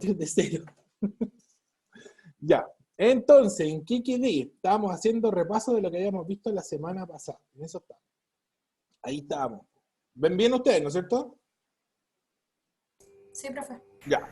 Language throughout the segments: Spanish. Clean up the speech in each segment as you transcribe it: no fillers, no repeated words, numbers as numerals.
partir de cero. Ya, entonces, ¿en qué quedé? Estábamos haciendo repaso de lo que habíamos visto la semana pasada. En eso estamos. Ahí estábamos. ¿Ven bien ustedes, no es cierto? Sí, profe. Ya.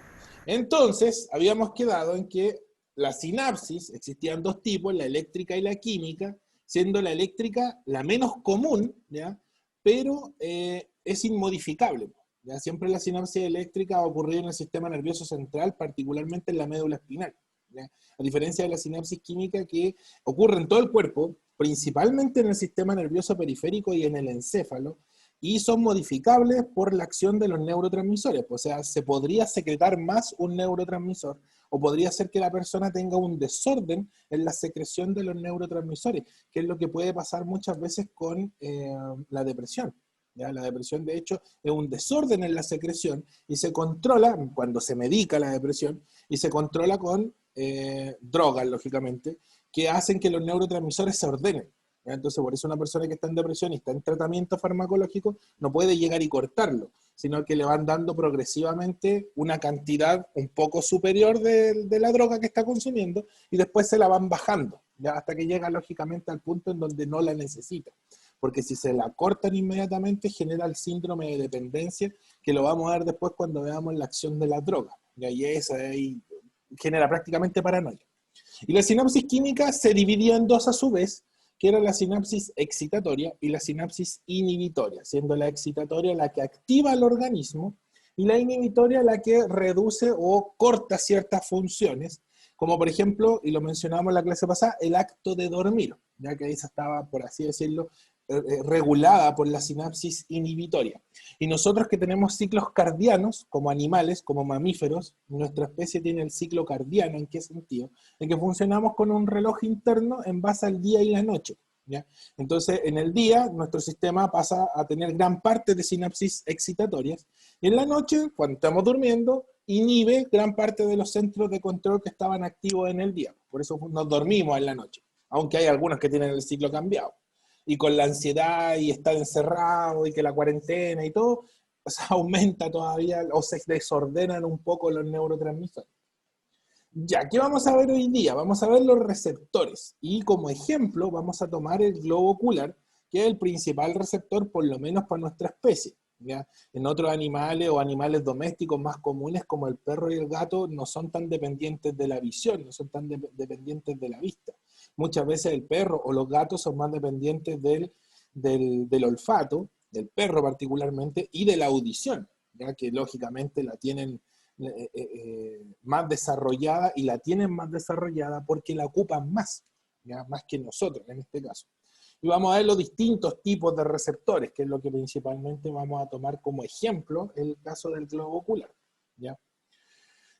Entonces, habíamos quedado en que la sinapsis, existían dos tipos, la eléctrica y la química, siendo la eléctrica la menos común, ¿ya? Pero es inmodificable. ¿Ya? Siempre la sinapsis eléctrica va a ocurrir en el sistema nervioso central, particularmente en la médula espinal. ¿Ya? A diferencia de la sinapsis química que ocurre en todo el cuerpo, principalmente en el sistema nervioso periférico y en el encéfalo, y son modificables por la acción de los neurotransmisores. O sea, se podría secretar más un neurotransmisor, o podría ser que la persona tenga un desorden en la secreción de los neurotransmisores, que es lo que puede pasar muchas veces con la depresión. ¿Ya? La depresión, de hecho, es un desorden en la secreción y se controla, cuando se medica la depresión, y se controla con drogas, lógicamente, que hacen que los neurotransmisores se ordenen. ¿Ya? Entonces, por eso una persona que está en depresión y está en tratamiento farmacológico no puede llegar y cortarlo, sino que le van dando progresivamente una cantidad un poco superior de la droga que está consumiendo y después se la van bajando, ¿ya? Hasta que llega lógicamente al punto en donde no la necesita. Porque si se la cortan inmediatamente genera el síndrome de dependencia que lo vamos a ver después cuando veamos la acción de la droga. Y ahí, ahí genera prácticamente paranoia. Y la sinapsis química se dividía en dos a su vez, que era la sinapsis excitatoria y la sinapsis inhibitoria, siendo la excitatoria la que activa el organismo y la inhibitoria la que reduce o corta ciertas funciones, como por ejemplo, y lo mencionábamos en la clase pasada, el acto de dormir, ya que ahí se estaba, por así decirlo, regulada por la sinapsis inhibitoria. Y nosotros que tenemos ciclos cardianos, como animales, como mamíferos, nuestra especie tiene el ciclo cardiano. ¿En qué sentido? En que funcionamos con un reloj interno en base al día y la noche. ¿Ya? Entonces, en el día, nuestro sistema pasa a tener gran parte de sinapsis excitatorias, y en la noche, cuando estamos durmiendo, inhibe gran parte de los centros de control que estaban activos en el día. Por eso nos dormimos en la noche, aunque hay algunos que tienen el ciclo cambiado. Y con la ansiedad y estar encerrado y que la cuarentena y todo, pues aumenta todavía o se desordenan un poco los neurotransmisores. Ya, ¿qué vamos a ver hoy día? Vamos a ver los receptores y como ejemplo vamos a tomar el globo ocular, que es el principal receptor por lo menos para nuestra especie. ¿Ya? En otros animales o animales domésticos más comunes como el perro y el gato no son tan dependientes de la visión, no son tan dependientes de la vista. Muchas veces el perro o los gatos son más dependientes del olfato, del perro particularmente, y de la audición, ya que lógicamente la tienen más desarrollada, y la tienen más desarrollada porque la ocupan más, ¿ya? Más que nosotros en este caso. Y vamos a ver los distintos tipos de receptores, que es lo que principalmente vamos a tomar como ejemplo el caso del globo ocular. ¿Ya?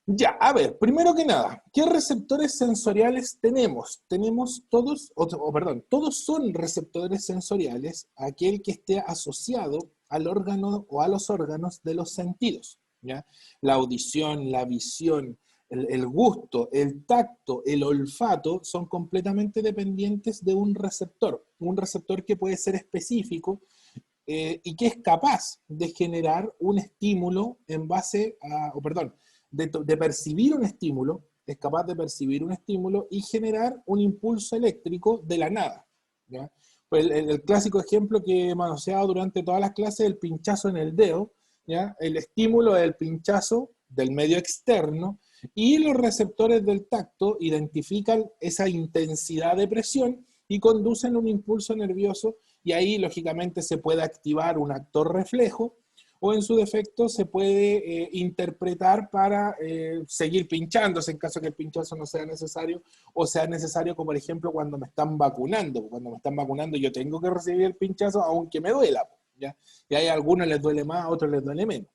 Ya, a ver, primero que nada, ¿qué receptores sensoriales tenemos? Tenemos todos, perdón, todos son receptores sensoriales, aquel que esté asociado al órgano o a los órganos de los sentidos. ¿Ya? La audición, la visión, el gusto, el tacto, el olfato son completamente dependientes de un receptor que puede ser específico y que es capaz de generar un estímulo en base a, de percibir un estímulo, es capaz de percibir un estímulo y generar un impulso eléctrico de la nada. ¿Ya? Pues el clásico ejemplo que he manoseado durante todas las clases, el pinchazo en el dedo, ¿ya? El estímulo del pinchazo del medio externo, y los receptores del tacto identifican esa intensidad de presión y conducen un impulso nervioso, y ahí lógicamente se puede activar un actor reflejo, o en su defecto se puede interpretar para seguir pinchándose en caso que el pinchazo no sea necesario, o sea necesario como por ejemplo cuando me están vacunando. Cuando me están vacunando yo tengo que recibir el pinchazo aunque me duela, ¿ya? Y hay a algunos les duele más, a otros les duele menos.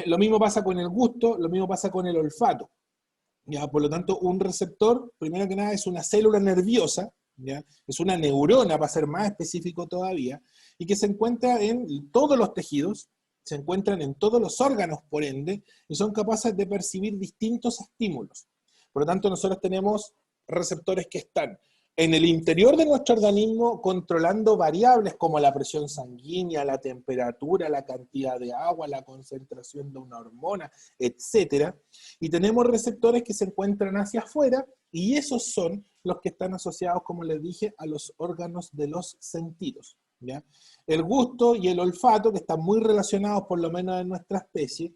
Lo mismo pasa con el gusto, lo mismo pasa con el olfato. ¿Ya? Por lo tanto, un receptor, primero que nada, es una célula nerviosa, ¿ya? Es una neurona, para ser más específico todavía, y que se encuentra en todos los tejidos, se encuentran en todos los órganos, por ende, y son capaces de percibir distintos estímulos. Por lo tanto, nosotros tenemos receptores que están en el interior de nuestro organismo, controlando variables como la presión sanguínea, la temperatura, la cantidad de agua, la concentración de una hormona, etcétera. Y tenemos receptores que se encuentran hacia afuera, y esos son los que están asociados, como les dije, a los órganos de los sentidos, ¿ya? El gusto y el olfato, que están muy relacionados, por lo menos en nuestra especie,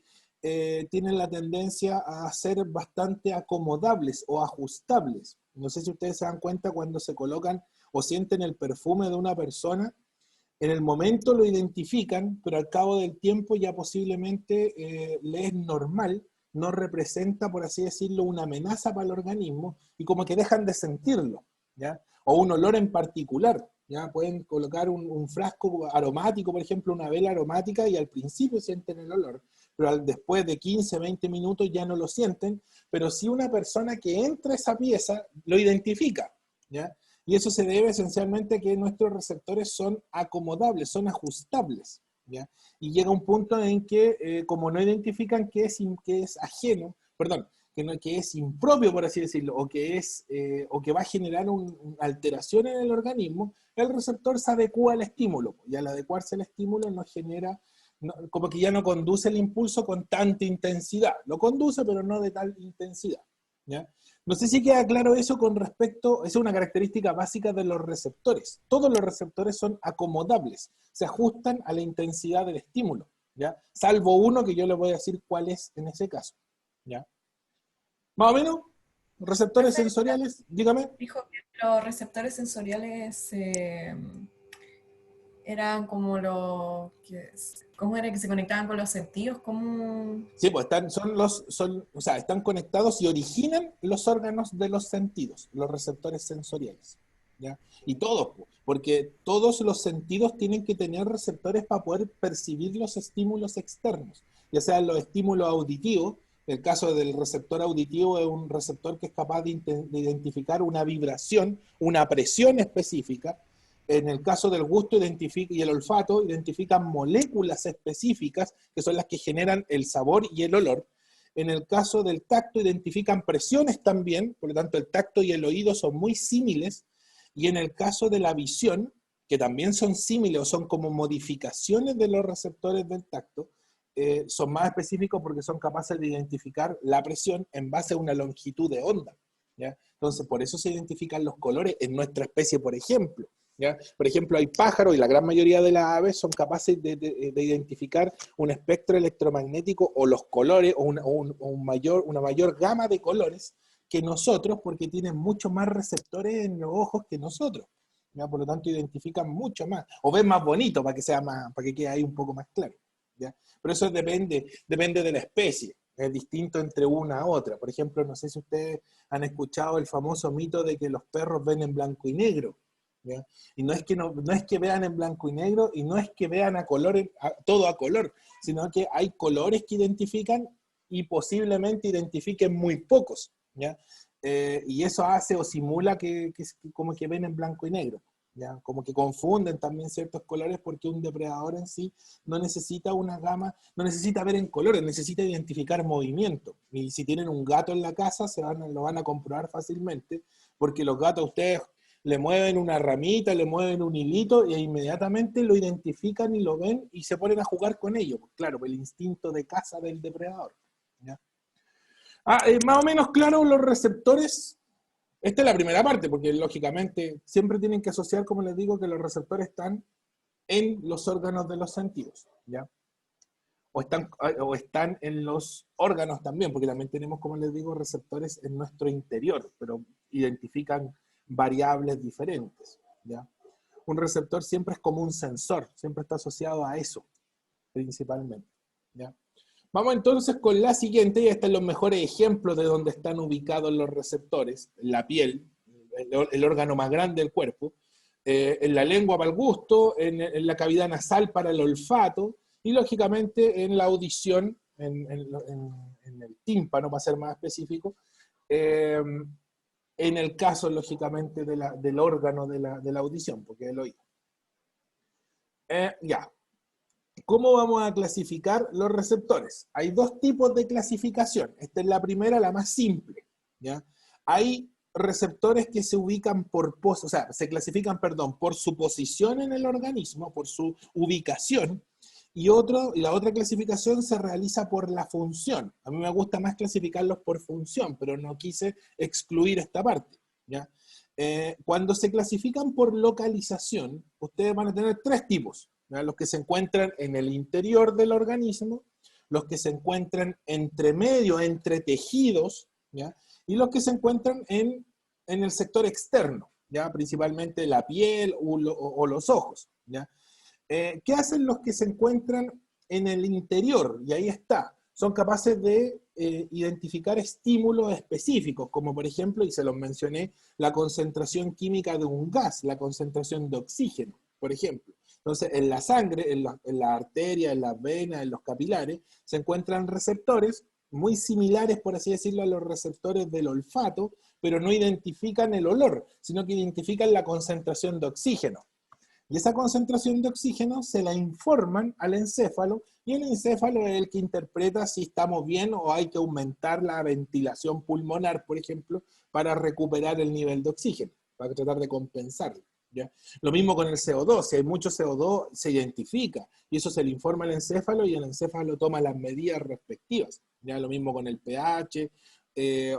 tienen la tendencia a ser bastante acomodables o ajustables. No sé si ustedes se dan cuenta cuando se colocan o sienten el perfume de una persona, en el momento lo identifican, pero al cabo del tiempo ya posiblemente le es normal, no representa, por así decirlo, una amenaza para el organismo, y como que dejan de sentirlo, ¿ya? O un olor en particular, ¿ya? Pueden colocar un frasco aromático, por ejemplo, una vela aromática, y al principio sienten el olor, pero después de 15, 20 minutos ya no lo sienten, pero sí una persona que entra a esa pieza lo identifica, ¿ya? Y eso se debe esencialmente a que nuestros receptores son acomodables, son ajustables, ¿ya? Y llega un punto en que, como no identifican que es ajeno, perdón, que es impropio, por así decirlo, o que va a generar una alteración en el organismo, el receptor se adecua al estímulo, y al adecuarse al estímulo no genera, como que ya no conduce el impulso con tanta intensidad, lo conduce pero no de tal intensidad, ¿ya? No sé si queda claro eso con respecto, esa es una característica básica de los receptores. Todos los receptores son acomodables, se ajustan a la intensidad del estímulo, ¿ya? Salvo uno que yo les voy a decir cuál es en ese caso, ¿ya? Más o menos, receptores Profe, sensoriales, dígame. dijo que los receptores sensoriales eran como los que, ¿cómo era que se conectaban con los sentidos? ¿Cómo? Sí, pues o sea, están conectados y originan los órganos de los sentidos, los receptores sensoriales, ¿ya? Y todos, pues, porque todos los sentidos tienen que tener receptores para poder percibir los estímulos externos, ya sean los estímulos auditivos. El caso del receptor auditivo es un receptor que es capaz de identificar una vibración, una presión específica. En el caso del gusto y el olfato identifican moléculas específicas que son las que generan el sabor y el olor. En el caso del tacto identifican presiones también, por lo tanto el tacto y el oído son muy símiles. Y en el caso de la visión, que también son símiles o son como modificaciones de los receptores del tacto, son más específicos porque son capaces de identificar la presión en base a una longitud de onda, ¿ya? Entonces, por eso se identifican los colores en nuestra especie, por ejemplo, ¿ya? Por ejemplo, hay pájaros y la gran mayoría de las aves son capaces de identificar un espectro electromagnético o los colores o una mayor gama de colores que nosotros, porque tienen mucho más receptores en los ojos que nosotros, ¿ya? Por lo tanto, identifican mucho más, o ven más bonito para que sea más, para que quede ahí un poco más claro, ¿ya? Pero eso depende de la especie, es distinto entre una a otra. Por ejemplo, no sé si ustedes han escuchado el famoso mito de que los perros ven en blanco y negro, ¿ya? Y no es que vean en blanco y negro, y no es que vean a color, todo a color, sino que hay colores que identifican y posiblemente identifiquen muy pocos, ¿ya? Y eso hace o simula que como que ven en blanco y negro, ¿ya? Como que confunden también ciertos colores, porque un depredador en sí no necesita una gama, no necesita ver en colores, necesita identificar movimiento. Y si tienen un gato en la casa, lo van a comprobar fácilmente, porque los gatos, ustedes le mueven una ramita, le mueven un hilito, e inmediatamente lo identifican y lo ven y se ponen a jugar con ello. Pues claro, el instinto de caza del depredador, ¿ya? Más o menos claro los receptores. Esta es la primera parte, porque lógicamente siempre tienen que asociar, como les digo, que los receptores están en los órganos de los sentidos, ¿ya? O están en los órganos también, porque también tenemos, como les digo, receptores en nuestro interior, pero identifican variables diferentes, ¿ya? Un receptor siempre es como un sensor, siempre está asociado a eso, principalmente, ¿ya? Vamos entonces con la siguiente, y estos son los mejores ejemplos de donde están ubicados los receptores: en la piel, el órgano más grande del cuerpo, en la lengua para el gusto, en la cavidad nasal para el olfato, y lógicamente en la audición, en el tímpano, para ser más específico, eh, en el caso, lógicamente, del órgano de la audición, porque es el oído. Ya. ¿Cómo vamos a clasificar los receptores? Hay dos tipos de clasificación. Esta es la primera, la más simple, ¿ya? Hay receptores que se ubican o sea, se clasifican, perdón, por su posición en el organismo, por su ubicación, y la otra clasificación se realiza por la función. A mí me gusta más clasificarlos por función, pero no quise excluir esta parte, ¿ya? Cuando se clasifican por localización, ustedes van a tener tres tipos, ¿ya? Los que se encuentran en el interior del organismo, los que se encuentran entre medio, entre tejidos, ¿ya? Y los que se encuentran en el sector externo, ¿ya? Principalmente la piel o los ojos, ¿ya? ¿Qué hacen los que se encuentran en el interior? Y ahí está, son capaces de identificar estímulos específicos, como por ejemplo, y se los mencioné, la concentración química de un gas, la concentración de oxígeno, por ejemplo. Entonces, en la sangre, en la arteria, en las venas, en los capilares, se encuentran receptores muy similares, por así decirlo, a los receptores del olfato, pero no identifican el olor, sino que identifican la concentración de oxígeno. Y esa concentración de oxígeno se la informan al encéfalo, y el encéfalo es el que interpreta si estamos bien o hay que aumentar la ventilación pulmonar, por ejemplo, para recuperar el nivel de oxígeno, para tratar de compensarlo, ¿ya? Lo mismo con el CO2, si hay mucho CO2 se identifica, y eso se le informa al encéfalo, y el encéfalo toma las medidas respectivas, ¿ya? Lo mismo con el pH,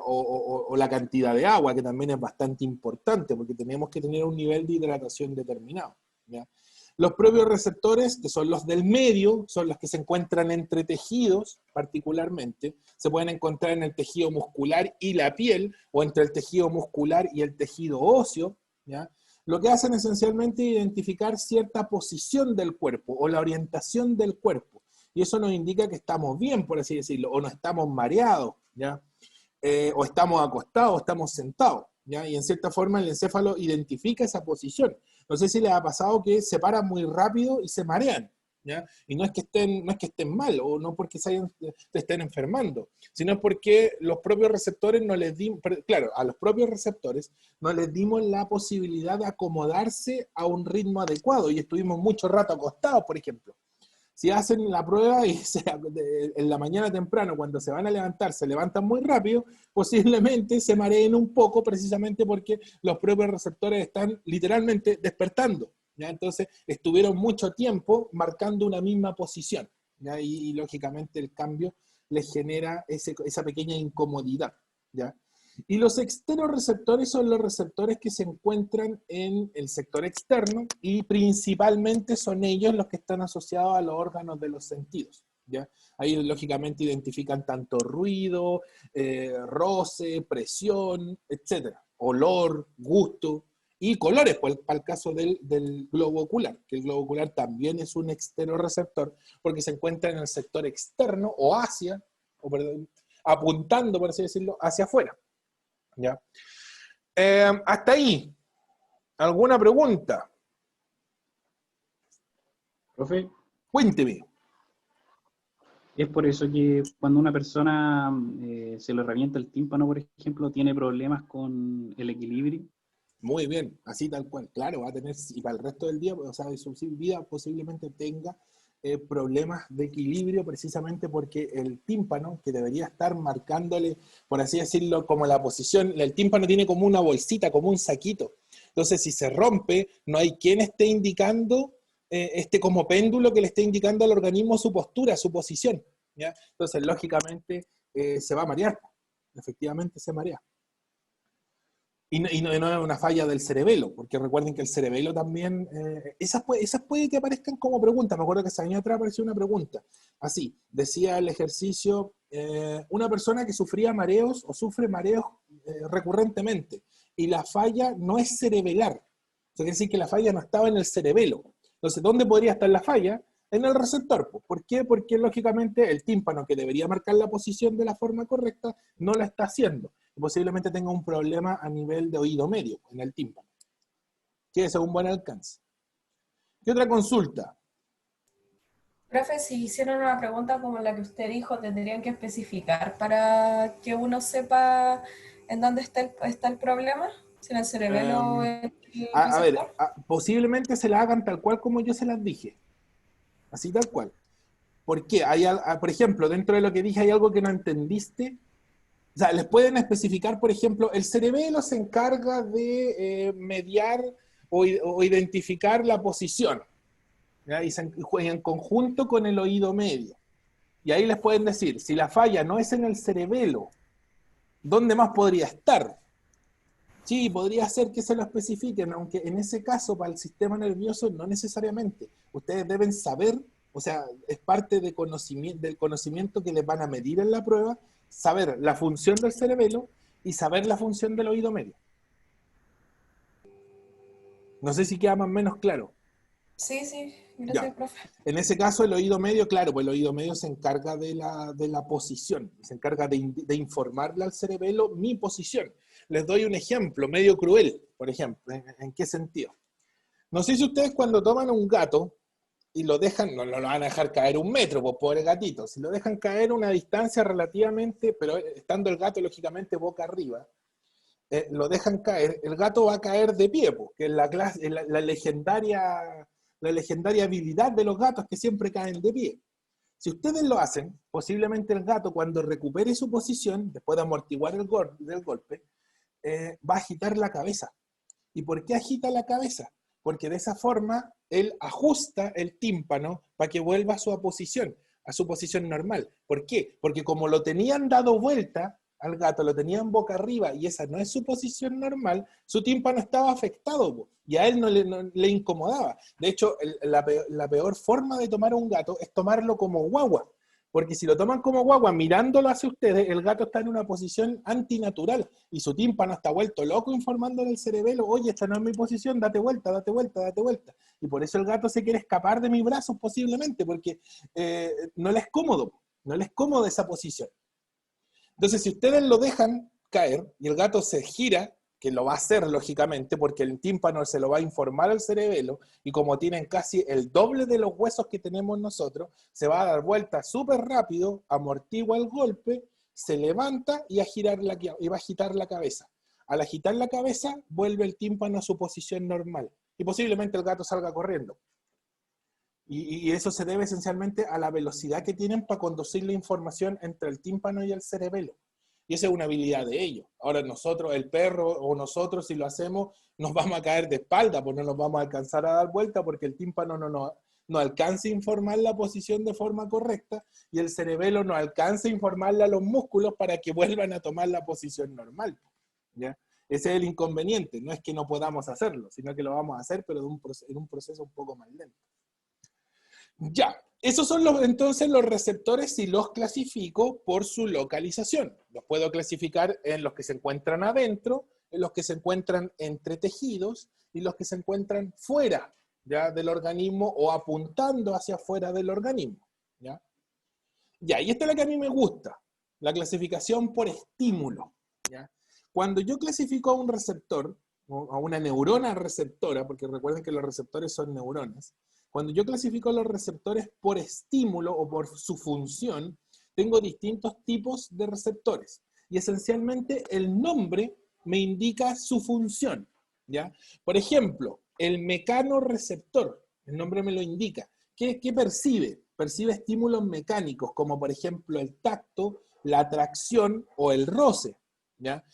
o la cantidad de agua, que también es bastante importante, porque tenemos que tener un nivel de hidratación determinado, ¿ya? Los propios receptores, que son los del medio, son los que se encuentran entre tejidos, particularmente. Se pueden encontrar en el tejido muscular y la piel, o entre el tejido muscular y el tejido óseo, ¿ya? Lo que hacen esencialmente es identificar cierta posición del cuerpo, o la orientación del cuerpo. Y eso nos indica que estamos bien, por así decirlo, o no estamos mareados, ¿ya? O estamos acostados, o estamos sentados, ¿ya? Y en cierta forma el encéfalo identifica esa posición. No sé si les ha pasado que se paran muy rápido y se marean, ¿ya? Y no es que estén mal, o no porque se estén enfermando, sino porque los propios receptores no les dimos, claro, a los propios receptores no les dimos la posibilidad de acomodarse a un ritmo adecuado, y estuvimos mucho rato acostados, por ejemplo. Si hacen la prueba y en la mañana temprano, cuando se van a levantar, se levantan muy rápido, posiblemente se mareen un poco, precisamente porque los propios receptores están literalmente despertando, ¿ya? Entonces estuvieron mucho tiempo marcando una misma posición, ¿ya? Y lógicamente el cambio les genera esa pequeña incomodidad, ¿ya? Y los exterorreceptores son los receptores que se encuentran en el sector externo, y principalmente son ellos los que están asociados a los órganos de los sentidos, ¿ya? Ahí lógicamente identifican tanto ruido, roce, presión, etc. Olor, gusto y colores, para el caso del globo ocular, que el globo ocular también es un exterorreceptor porque se encuentra en el sector externo o perdón, apuntando, por así decirlo, hacia afuera, ¿ya? Hasta ahí. ¿Alguna pregunta? Profe, Cuénteme. es por eso que cuando una persona se le revienta el tímpano, por ejemplo, tiene problemas con el equilibrio. Muy bien, así tal cual. Claro, va a tener, y para el resto del día, o sea, de su vida, posiblemente tenga problemas de equilibrio, precisamente porque el tímpano, que debería estar marcándole, por así decirlo, como la posición, el tímpano tiene como una bolsita, como un saquito. Entonces, si se rompe, no hay quien esté indicando, como péndulo que le esté indicando al organismo su postura, su posición, ¿ya? Entonces, lógicamente, se va a marear. Efectivamente, se marea. Y no es una falla del cerebelo, porque recuerden que el cerebelo también, esas puede que aparezcan como preguntas. Me acuerdo que ese año atrás apareció una pregunta, así, decía el ejercicio, una persona que sufría mareos o sufre mareos recurrentemente, y la falla no es cerebelar, eso quiere decir que la falla no estaba en el cerebelo. Entonces, ¿dónde podría estar la falla? En el receptor. ¿Por qué? Porque lógicamente el tímpano, que debería marcar la posición de la forma correcta, no la está haciendo. Y posiblemente tenga un problema a nivel de oído medio, en el tímpano, que es un buen alcance. ¿Qué otra consulta? Profe, si hicieron una pregunta como la que usted dijo, tendrían que especificar para que uno sepa en dónde está el problema, si en el cerebelo o en el A ver, receptor. posiblemente se la hagan tal cual como yo se las dije. Así tal cual. ¿Por qué? Por ejemplo, dentro de lo que dije, ¿hay algo que no entendiste? O sea, les pueden especificar, por ejemplo, el cerebelo se encarga de mediar o identificar la posición, ¿ya? Y se juega en conjunto con el oído medio. Y ahí les pueden decir, si la falla no es en el cerebelo, ¿dónde más podría estar? Sí, podría ser que se lo especifiquen, aunque en ese caso para el sistema nervioso no necesariamente. Ustedes deben saber, o sea, es parte de del conocimiento que les van a medir en la prueba, saber la función del cerebelo y saber la función del oído medio. No sé si queda más o menos claro. Sí, sí, gracias, Ya. profe. En ese caso, el oído medio, claro, pues el oído medio se encarga de la posición, se encarga de informarle al cerebelo mi posición. Les doy un ejemplo, medio cruel, por ejemplo. ¿En qué sentido? No sé si ustedes cuando toman un gato y lo dejan, no lo van a dejar caer 1 metro, pues pobre gatito, si lo dejan caer a una distancia relativamente, pero estando el gato lógicamente boca arriba, lo dejan caer, el gato va a caer de pie, pues, que es la legendaria habilidad de los gatos que siempre caen de pie. Si ustedes lo hacen, posiblemente el gato cuando recupere su posición, después de amortiguar del golpe, va a agitar la cabeza. ¿Y por qué agita la cabeza? Porque de esa forma él ajusta el tímpano para que vuelva a su posición normal. ¿Por qué? Porque como lo tenían dado vuelta al gato, lo tenían boca arriba y esa no es su posición normal, su tímpano estaba afectado y a él no le incomodaba. De hecho, la peor forma de tomar a un gato es tomarlo como guagua. Porque si lo toman como guagua mirándolo hacia ustedes, el gato está en una posición antinatural y su tímpano está vuelto loco informándole al cerebelo, oye, esta no es mi posición, date vuelta, date vuelta, date vuelta. Y por eso el gato se quiere escapar de mis brazos posiblemente, porque no le es cómodo, no le es cómodo esa posición. Entonces, si ustedes lo dejan caer y el gato se gira, que lo va a hacer lógicamente, porque el tímpano se lo va a informar al cerebelo, y como tienen casi el doble de los huesos que tenemos nosotros, se va a dar vuelta súper rápido, amortigua el golpe, se levanta y va a agitar la cabeza. Al agitar la cabeza, vuelve el tímpano a su posición normal, y posiblemente el gato salga corriendo. Y eso se debe esencialmente a la velocidad que tienen para conducir la información entre el tímpano y el cerebelo. Y esa es una habilidad de ellos. Ahora nosotros, el perro o nosotros, si lo hacemos, nos vamos a caer de espalda, pues no nos vamos a alcanzar a dar vuelta porque el tímpano no alcanza a informar la posición de forma correcta y el cerebelo no alcanza a informarle a los músculos para que vuelvan a tomar la posición normal. ¿Ya? Ese es el inconveniente. No es que no podamos hacerlo, sino que lo vamos a hacer, pero en un proceso un poco más lento. Ya, esos son entonces los receptores y los clasifico por su localización. Los puedo clasificar en los que se encuentran adentro, en los que se encuentran entre tejidos y los que se encuentran fuera, ¿ya?, del organismo o apuntando hacia afuera del organismo. ¿Ya? Ya, y esta es la que a mí me gusta, la clasificación por estímulo. ¿Ya? Cuando yo clasifico a un receptor, o a una neurona receptora, porque recuerden que los receptores son neuronas, cuando yo clasifico los receptores por estímulo o por su función, tengo distintos tipos de receptores. Y esencialmente el nombre me indica su función. ¿Ya? Por ejemplo, el mecanorreceptor, el nombre me lo indica. ¿Qué percibe? Percibe estímulos mecánicos, como por ejemplo el tacto, la atracción o el roce. ¿Ya?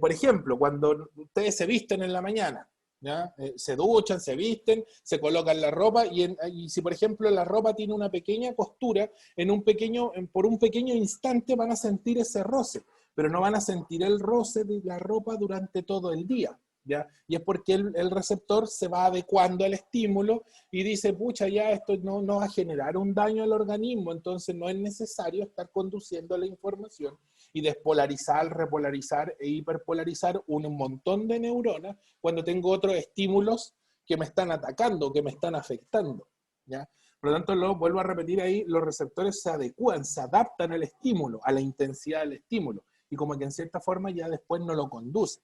Por ejemplo, cuando ustedes se visten en la mañana, ¿ya? Se duchan, se visten, se colocan la ropa y si por ejemplo la ropa tiene una pequeña costura, por un pequeño instante van a sentir ese roce, pero no van a sentir el roce de la ropa durante todo el día. ¿Ya? Y es porque el receptor se va adecuando al estímulo y dice, pucha, ya esto no va a generar un daño al organismo, entonces no es necesario estar conduciendo la información y despolarizar, repolarizar e hiperpolarizar un montón de neuronas cuando tengo otros estímulos que me están atacando, que me están afectando. ¿Ya? Por lo tanto, lo vuelvo a repetir ahí, los receptores se adecúan, se adaptan al estímulo, a la intensidad del estímulo, y como que en cierta forma ya después no lo conducen.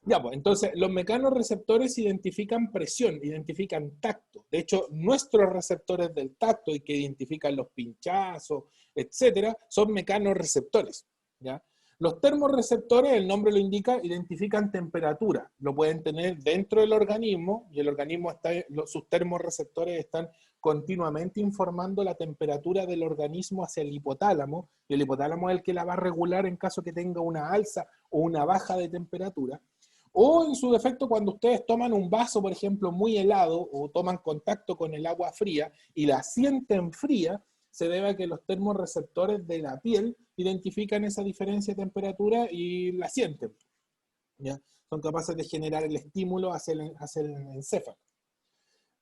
Ya, pues, entonces, los mecanorreceptores identifican presión, identifican tacto. De hecho, nuestros receptores del tacto y que identifican los pinchazos, etcétera, son mecanorreceptores. ¿Ya? Los termorreceptores, el nombre lo indica, identifican temperatura. Lo pueden tener dentro del organismo, y el organismo sus termorreceptores están continuamente informando la temperatura del organismo hacia el hipotálamo, y el hipotálamo es el que la va a regular en caso que tenga una alza o una baja de temperatura. O en su defecto, cuando ustedes toman un vaso, por ejemplo, muy helado, o toman contacto con el agua fría y la sienten fría, se debe a que los termorreceptores de la piel identifican esa diferencia de temperatura y la sienten, ¿ya? Son capaces de generar el estímulo hacia el encéfalo.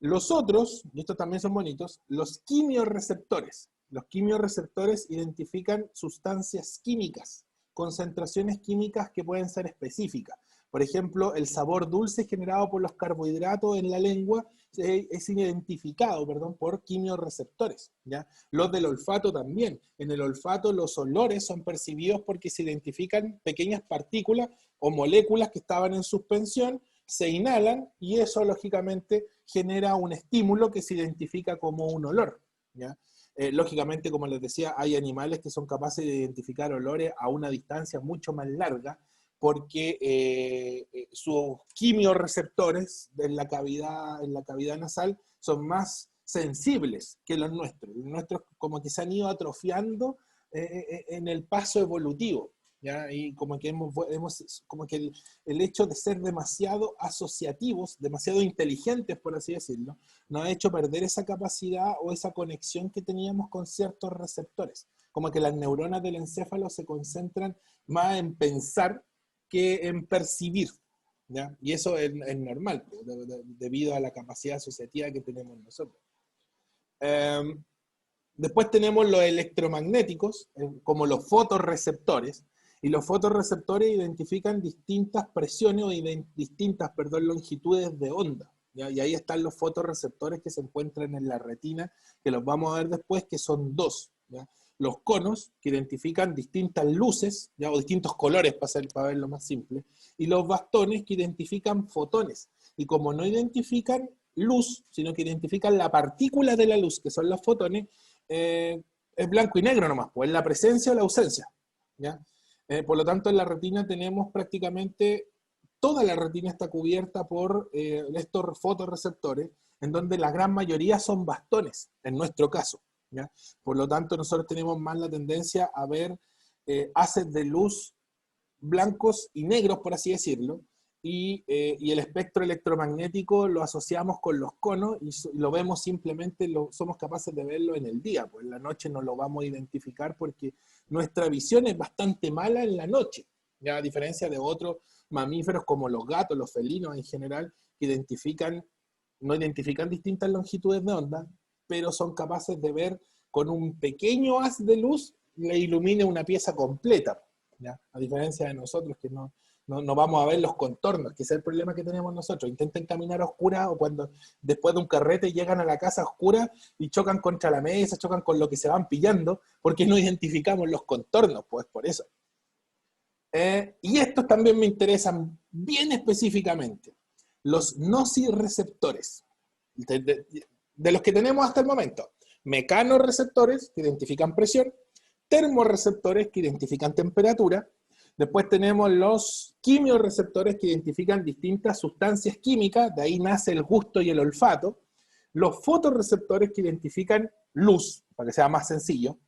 Los otros, y estos también son bonitos, los quimiorreceptores. Los quimiorreceptores identifican sustancias químicas, concentraciones químicas que pueden ser específicas. Por ejemplo, el sabor dulce generado por los carbohidratos en la lengua es identificado, por quimiorreceptores, ¿ya? Los del olfato también. En el olfato los olores son percibidos porque se identifican pequeñas partículas o moléculas que estaban en suspensión, se inhalan y eso lógicamente genera un estímulo que se identifica como un olor, ¿ya? Lógicamente, como les decía, hay animales que son capaces de identificar olores a una distancia mucho más larga, porque sus quimiorreceptores en la cavidad nasal son más sensibles que los nuestros. Los nuestros como que se han ido atrofiando en el paso evolutivo, ¿ya? Y como que como que el hecho de ser demasiado asociativos, demasiado inteligentes, por así decirlo, nos ha hecho perder esa capacidad o esa conexión que teníamos con ciertos receptores. Como que las neuronas del encéfalo se concentran más en pensar que en percibir, ¿ya? Y eso es normal, debido a la capacidad asociativa que tenemos nosotros. Después tenemos los electromagnéticos, como los fotorreceptores, y los fotorreceptores identifican distintas presiones o distintas longitudes de onda, ¿ya? Y ahí están los fotorreceptores que se encuentran en la retina, que los vamos a ver después, que son dos, ¿ya? Los conos, que identifican distintas luces, ¿ya? O distintos colores, para verlo más simple, y los bastones, que identifican fotones. Y como no identifican luz, sino que identifican la partícula de la luz, que son los fotones, es blanco y negro nomás, pues es la presencia o la ausencia, ¿ya? Por lo tanto, en la retina tenemos prácticamente, toda la retina está cubierta por estos fotorreceptores, en donde la gran mayoría son bastones, en nuestro caso, ¿ya? Por lo tanto, nosotros tenemos más la tendencia a ver haces de luz blancos y negros, por así decirlo, y el espectro electromagnético lo asociamos con los conos y lo vemos simplemente, somos capaces de verlo en el día, pues en la noche no lo vamos a identificar porque nuestra visión es bastante mala en la noche, ¿ya? A diferencia de otros mamíferos como los gatos, los felinos en general, que no identifican distintas longitudes de onda, pero son capaces de ver con un pequeño haz de luz, le ilumine una pieza completa, ¿ya? A diferencia de nosotros que no vamos a ver los contornos, que ese es el problema que tenemos nosotros. Intenten caminar a oscuras o cuando después de un carrete llegan a la casa a oscuras y chocan contra la mesa, chocan con lo que se van pillando, porque no identificamos los contornos, pues por eso. Y estos también me interesan bien específicamente. Los nociceptores, de los que tenemos hasta el momento. Mecanorreceptores, que identifican presión, termorreceptores, que identifican temperatura. Después tenemos los quimiorreceptores, que identifican distintas sustancias químicas, de ahí nace el gusto y el olfato. Los fotorreceptores, que identifican luz, para que sea más sencillo.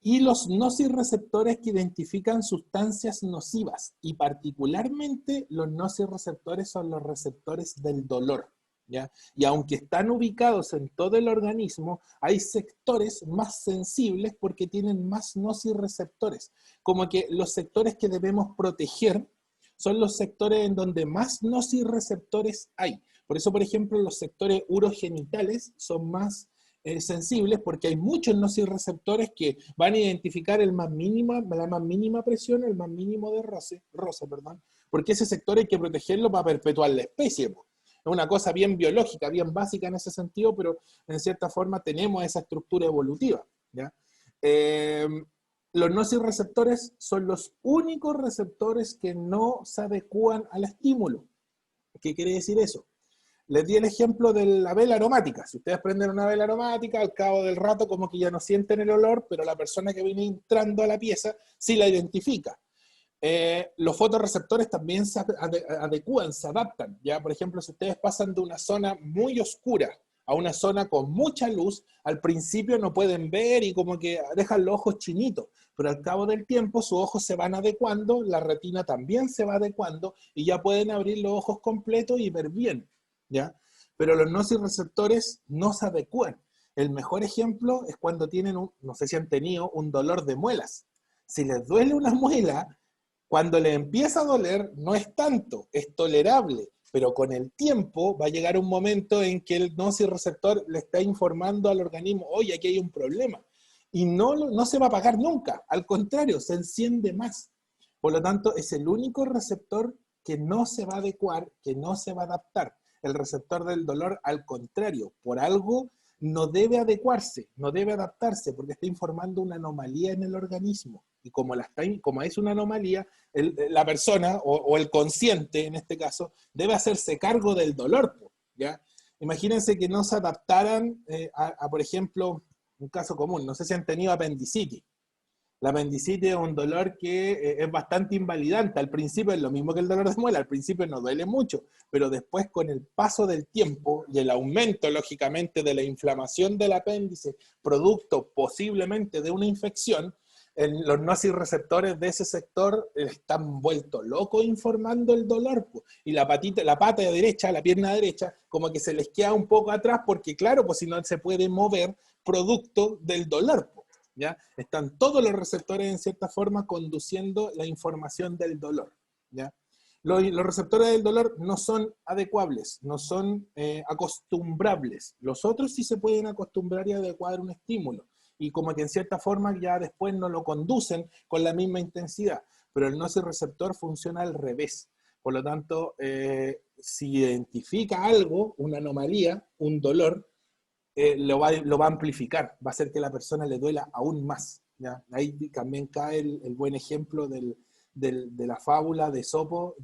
Y los nociceptores, que identifican sustancias nocivas. Y particularmente los nociceptores son los receptores del dolor, ¿ya? Y aunque están ubicados en todo el organismo, hay sectores más sensibles porque tienen más nociceptores. Como que los sectores que debemos proteger son los sectores en donde más nociceptores hay. Por eso, por ejemplo, los sectores urogenitales son más sensibles porque hay muchos nociceptores que van a identificar la más mínima presión, el más mínimo de roce, porque ese sector hay que protegerlo para perpetuar la especie, pues. Es una cosa bien biológica, bien básica en ese sentido, pero en cierta forma tenemos esa estructura evolutiva, ¿ya? Los nociceptores son los únicos receptores que no se adecúan al estímulo. ¿Qué quiere decir eso? Les di el ejemplo de la vela aromática. Si ustedes prenden una vela aromática, al cabo del rato como que ya no sienten el olor, pero la persona que viene entrando a la pieza sí la identifica. Los fotorreceptores también se adecúan, se adaptan. ¿Ya? Por ejemplo, si ustedes pasan de una zona muy oscura a una zona con mucha luz, al principio no pueden ver y como que dejan los ojos chinitos, pero al cabo del tiempo sus ojos se van adecuando, la retina también se va adecuando y ya pueden abrir los ojos completos y ver bien, ¿ya? Pero los nociceptores no se adecúan. El mejor ejemplo es cuando tienen, no sé si han tenido, un dolor de muelas. Si les duele una muela, cuando le empieza a doler no es tanto, es tolerable, pero con el tiempo va a llegar un momento en que el nociceptor le está informando al organismo, oye, aquí hay un problema. Y no se va a apagar nunca, al contrario, se enciende más. Por lo tanto, es el único receptor que no se va a adecuar, que no se va a adaptar. El receptor del dolor, al contrario, por algo no debe adecuarse, no debe adaptarse, porque está informando una anomalía en el organismo. Y como es una anomalía, la persona, o el consciente en este caso, debe hacerse cargo del dolor, ¿ya? Imagínense que no se adaptaran por ejemplo, un caso común, no sé si han tenido apendicitis. La apendicitis es un dolor que es bastante invalidante. Al principio es lo mismo que el dolor de muela, al principio no duele mucho, pero después con el paso del tiempo y el aumento, lógicamente, de la inflamación del apéndice, producto posiblemente de una infección, los nociceptores de ese sector están vueltos locos informando el dolor, y la pata derecha, la pierna derecha, como que se les queda un poco atrás, porque claro, pues si no se puede mover producto del dolor, ¿ya? Están todos los receptores en cierta forma conduciendo la información del dolor, ¿ya? Los receptores del dolor no son adecuables, no son acostumbrables. Los otros sí se pueden acostumbrar y adecuar a un estímulo, y como que en cierta forma ya después no lo conducen con la misma intensidad, pero el nociceptor funciona al revés. Por lo tanto, si identifica algo, una anomalía, un dolor, lo va a amplificar, va a hacer que a la persona le duela aún más, ¿ya? Ahí también cae el buen ejemplo de la fábula de Esopo,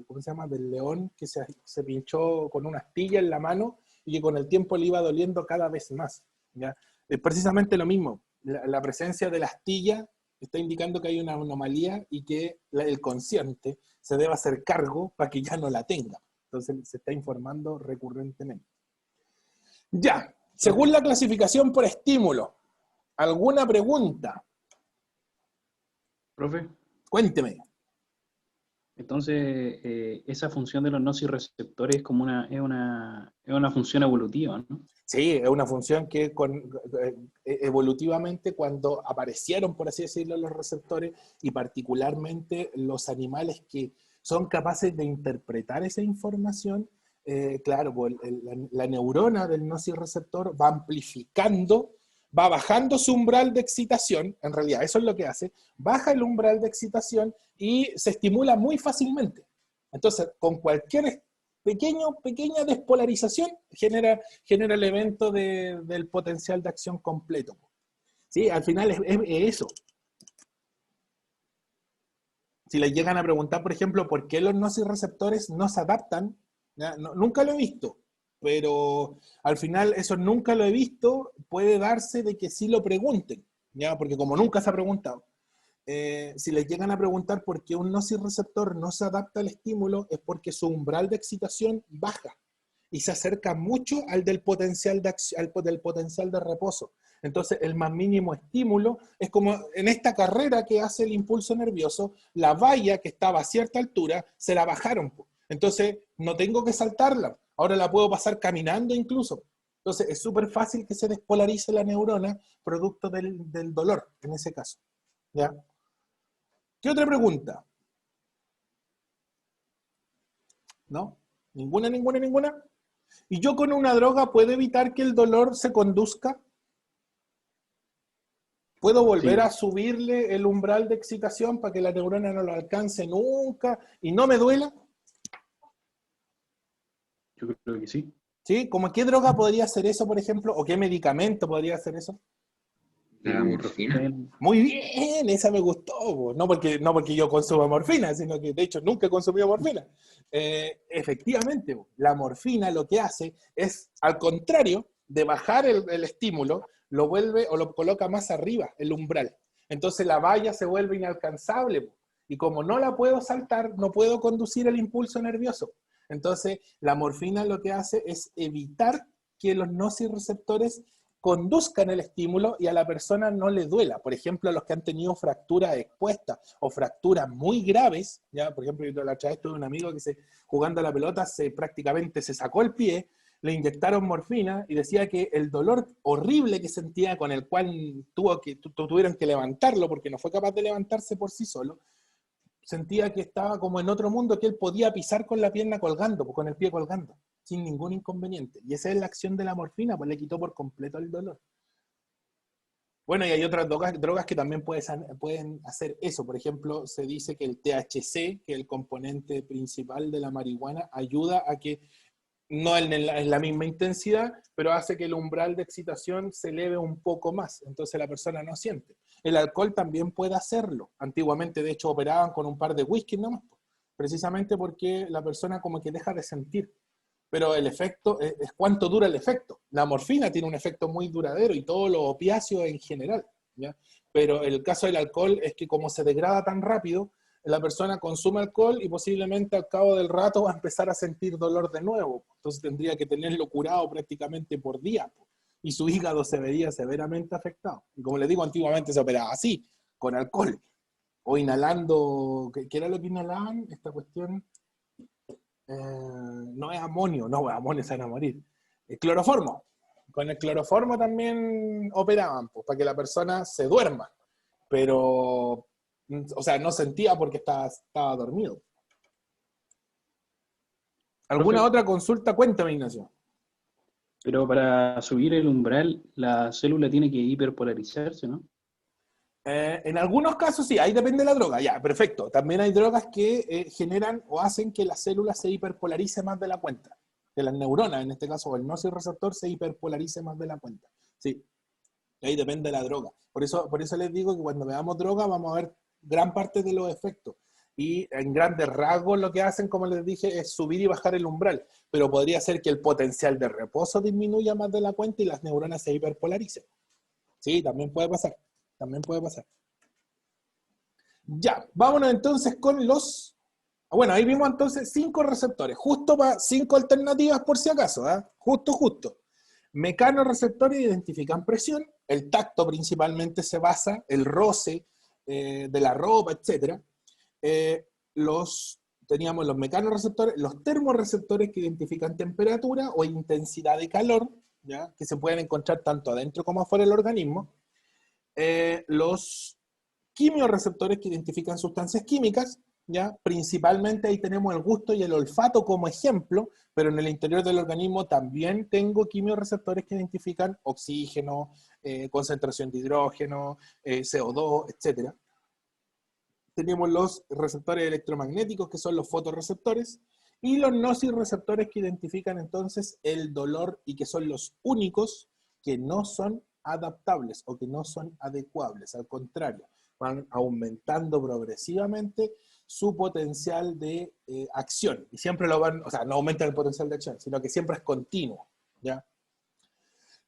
¿cómo se llama? Del león que se pinchó con una astilla en la mano y que con el tiempo le iba doliendo cada vez más, ¿ya? Es precisamente lo mismo, la presencia de la astilla está indicando que hay una anomalía y que el consciente se debe hacer cargo para que ya no la tenga. Entonces se está informando recurrentemente. Ya, según la clasificación por estímulo, ¿alguna pregunta? Profe, Cuénteme. entonces esa función de los nociceptores es como es una función evolutiva, ¿no? Sí, es una función que evolutivamente cuando aparecieron, por así decirlo, los receptores, y particularmente los animales que son capaces de interpretar esa información, claro, pues, la neurona del nociceptor va amplificando, va bajando su umbral de excitación, en realidad eso es lo que hace, baja el umbral de excitación y se estimula muy fácilmente. Entonces, con cualquier pequeña despolarización genera el evento del potencial de acción completo. ¿Sí? Al final es eso. Si les llegan a preguntar, por ejemplo, por qué los nociceptores no se adaptan, nunca lo he visto, pero al final eso nunca lo he visto, puede darse de que sí lo pregunten, ¿ya? Porque como nunca se ha preguntado. Si les llegan a preguntar por qué un nociceptor no se adapta al estímulo, es porque su umbral de excitación baja y se acerca mucho al del potencial de reposo. Entonces, el más mínimo estímulo es como en esta carrera que hace el impulso nervioso, la valla que estaba a cierta altura, se la bajaron. Entonces, no tengo que saltarla. Ahora la puedo pasar caminando incluso. Entonces, es súper fácil que se despolarice la neurona producto del dolor, en ese caso. ¿Ya? ¿Qué otra pregunta? ¿No? ¿Ninguna? ¿Y yo con una droga puedo evitar que el dolor se conduzca? ¿Puedo volver a subirle el umbral de excitación para que la neurona no lo alcance nunca y no me duela? Yo creo que sí. ¿Sí? ¿Cómo qué droga podría hacer eso, por ejemplo? ¿O qué medicamento podría hacer eso? La morfina. Muy bien, esa me gustó. No porque yo consuma morfina, sino que de hecho nunca he consumido morfina. Efectivamente, la morfina lo que hace es, al contrario de bajar el estímulo, lo vuelve o lo coloca más arriba, el umbral. Entonces la valla se vuelve inalcanzable y como no la puedo saltar, no puedo conducir el impulso nervioso. Entonces, la morfina lo que hace es evitar que los nociceptores conduzcan el estímulo y a la persona no le duela. Por ejemplo, a los que han tenido fracturas expuestas o fracturas muy graves, ¿ya? Por ejemplo, yo la otra vez tuve un amigo que jugando a la pelota prácticamente se sacó el pie, le inyectaron morfina y decía que el dolor horrible que sentía, con el cual tuvieron que levantarlo porque no fue capaz de levantarse por sí solo, sentía que estaba como en otro mundo, que él podía pisar con la pierna colgando, con el pie colgando, sin ningún inconveniente. Y esa es la acción de la morfina, pues le quitó por completo el dolor. Bueno, y hay otras drogas que también pueden hacer eso. Por ejemplo, se dice que el THC, que es el componente principal de la marihuana, ayuda a que, no en la misma intensidad, pero hace que el umbral de excitación se eleve un poco más, entonces la persona no siente. El alcohol también puede hacerlo. Antiguamente, de hecho, operaban con un par de whisky nomás, precisamente porque la persona como que deja de sentir. Pero el efecto es cuánto dura el efecto. La morfina tiene un efecto muy duradero y todos los opiáceos en general, ¿ya? Pero el caso del alcohol es que como se degrada tan rápido, la persona consume alcohol y posiblemente al cabo del rato va a empezar a sentir dolor de nuevo. Entonces tendría que tenerlo curado prácticamente por día. Y su hígado se vería severamente afectado. Y como les digo, antiguamente se operaba así, con alcohol. O inhalando, ¿qué era lo que inhalaban? Esta cuestión, no es amonio, no, amonio se van a morir. El cloroformo. Con el cloroformo también operaban, pues, para que la persona se duerma. Pero... o sea, no sentía porque estaba dormido. ¿Alguna otra consulta? Cuéntame, Ignacio. Pero para subir el umbral, la célula tiene que hiperpolarizarse, ¿no? En algunos casos sí, ahí depende de la droga. Ya, perfecto. También hay drogas que generan o hacen que la célula se hiperpolarice más de la cuenta. Que las neuronas, en este caso, o el nociceptor se hiperpolarice más de la cuenta. Sí, ahí depende de la droga. Por eso les digo que cuando veamos droga vamos a ver gran parte de los efectos. Y en grandes rasgos lo que hacen, como les dije, es subir y bajar el umbral. Pero podría ser que el potencial de reposo disminuya más de la cuenta y las neuronas se hiperpolaricen. Sí, también puede pasar. También puede pasar. Ya, vámonos entonces con los... Bueno, ahí vimos entonces 5 receptores. Justo para 5 alternativas por si acaso. Justo. Mecanorreceptores identifican presión. El tacto principalmente se basa, el roce de la ropa, etc. Teníamos los mecanorreceptores, los termorreceptores que identifican temperatura o intensidad de calor, ¿ya? Que se pueden encontrar tanto adentro como afuera del organismo. Los quimiorreceptores que identifican sustancias químicas, ¿ya? Principalmente ahí tenemos el gusto y el olfato como ejemplo, pero en el interior del organismo también tengo quimiorreceptores que identifican oxígeno, concentración de hidrógeno, CO2, etc. Tenemos los receptores electromagnéticos, que son los fotorreceptores, y los nociceptores que identifican entonces el dolor y que son los únicos que no son adaptables o que no son adecuables. Al contrario, van aumentando progresivamente su potencial de acción. Y siempre lo van, o sea, no aumentan el potencial de acción, sino que siempre es continuo. ¿Ya?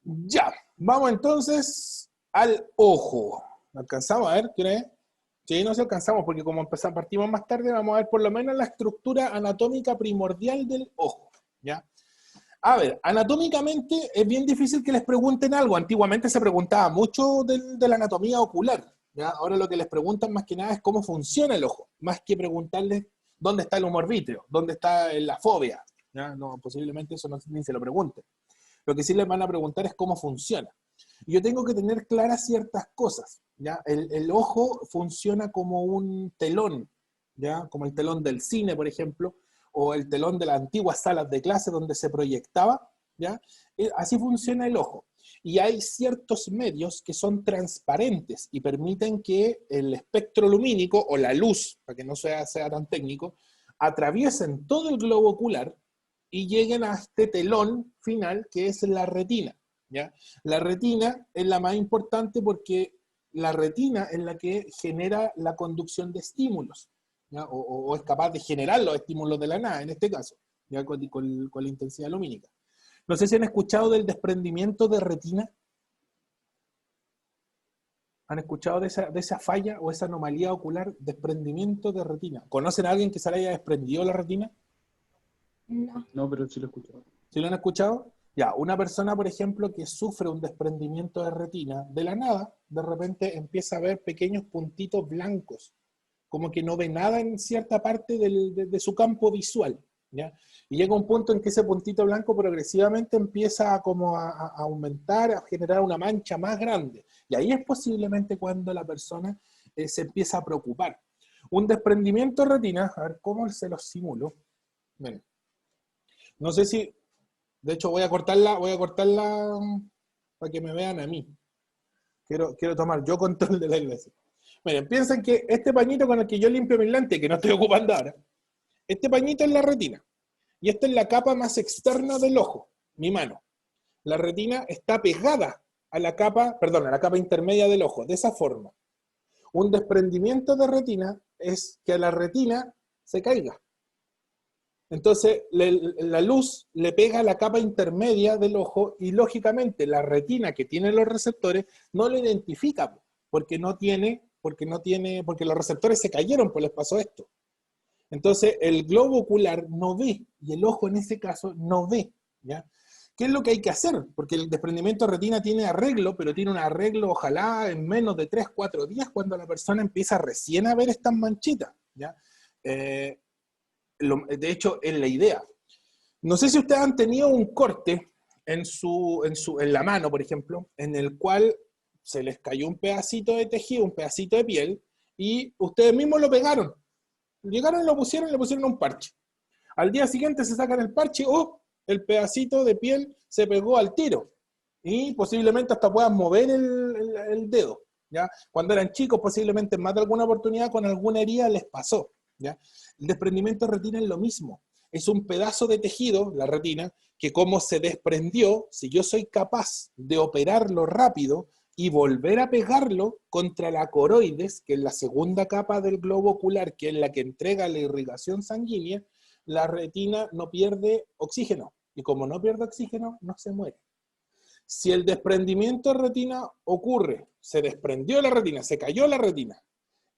Ya, vamos entonces al ojo. ¿Alcanzamos a ver? ¿Crees? Sí, no se alcanzamos, porque como partimos más tarde, vamos a ver por lo menos la estructura anatómica primordial del ojo. ¿Ya? A ver, anatómicamente es bien difícil que les pregunten algo. Antiguamente se preguntaba mucho de la anatomía ocular. ¿Ya? Ahora lo que les preguntan más que nada es cómo funciona el ojo, más que preguntarles dónde está el humor vítreo, dónde está la fobia. ¿Ya? No, posiblemente eso ni se lo pregunten. Lo que sí les van a preguntar es cómo funciona. Y yo tengo que tener claras ciertas cosas. ¿Ya? El ojo funciona como un telón, ¿ya? Como el telón del cine, por ejemplo, o el telón de las antiguas salas de clase donde se proyectaba, ¿ya? Así funciona el ojo. Y hay ciertos medios que son transparentes y permiten que el espectro lumínico o la luz, para que no sea tan técnico, atraviesen todo el globo ocular y lleguen a este telón final que es la retina, ¿ya? La retina es la más importante porque la retina es la que genera la conducción de estímulos, ¿ya? O es capaz de generar los estímulos de la nada, en este caso, ¿ya? Con la intensidad lumínica. No sé si han escuchado del desprendimiento de retina. ¿Han escuchado de esa falla o esa anomalía ocular, desprendimiento de retina? ¿Conocen a alguien que se le haya desprendido la retina? No. No, pero sí lo he escuchado. ¿Sí lo han escuchado? Ya, una persona, por ejemplo, que sufre un desprendimiento de retina, de la nada, de repente empieza a ver pequeños puntitos blancos, como que no ve nada en cierta parte de su campo visual, ¿ya? Y llega un punto en que ese puntito blanco progresivamente empieza a aumentar, a generar una mancha más grande. Y ahí es posiblemente cuando la persona se empieza a preocupar. Un desprendimiento de retina, a ver cómo se los simulo. Bueno, no sé si, de hecho voy a cortarla para que me vean a mí. Quiero tomar yo control de la iglesia. Miren, piensen que este pañito con el que yo limpio mi lente, que no estoy ocupando ahora, este pañito es la retina. Y esta es la capa más externa del ojo, mi mano. La retina está pegada a la capa intermedia del ojo, de esa forma. Un desprendimiento de retina es que la retina se caiga. Entonces, la luz le pega a la capa intermedia del ojo y, lógicamente, la retina que tiene los receptores no lo identifica, porque los receptores se cayeron, pues les pasó esto. Entonces, el globo ocular no ve, y el ojo en ese caso no ve, ¿ya? ¿Qué es lo que hay que hacer? Porque el desprendimiento de retina tiene arreglo, pero tiene un arreglo ojalá en menos de 3-4 días, cuando la persona empieza recién a ver estas manchitas, ¿ya? De hecho, es la idea. No sé si ustedes han tenido un corte en la mano, por ejemplo, en el cual se les cayó un pedacito de tejido, un pedacito de piel, y ustedes mismos lo pegaron. Llegaron y le pusieron un parche. Al día siguiente se sacan el parche, el pedacito de piel se pegó al tiro. Y posiblemente hasta puedan mover el dedo, ¿ya? Cuando eran chicos, posiblemente en más de alguna oportunidad con alguna herida les pasó, ¿ya? El desprendimiento de retina es lo mismo. Es un pedazo de tejido, la retina, que como se desprendió, si yo soy capaz de operarlo rápido y volver a pegarlo contra la coroides, que es la segunda capa del globo ocular, que es la que entrega la irrigación sanguínea, la retina no pierde oxígeno. Y como no pierde oxígeno, no se muere. Si el desprendimiento de retina ocurre, se desprendió la retina, se cayó la retina,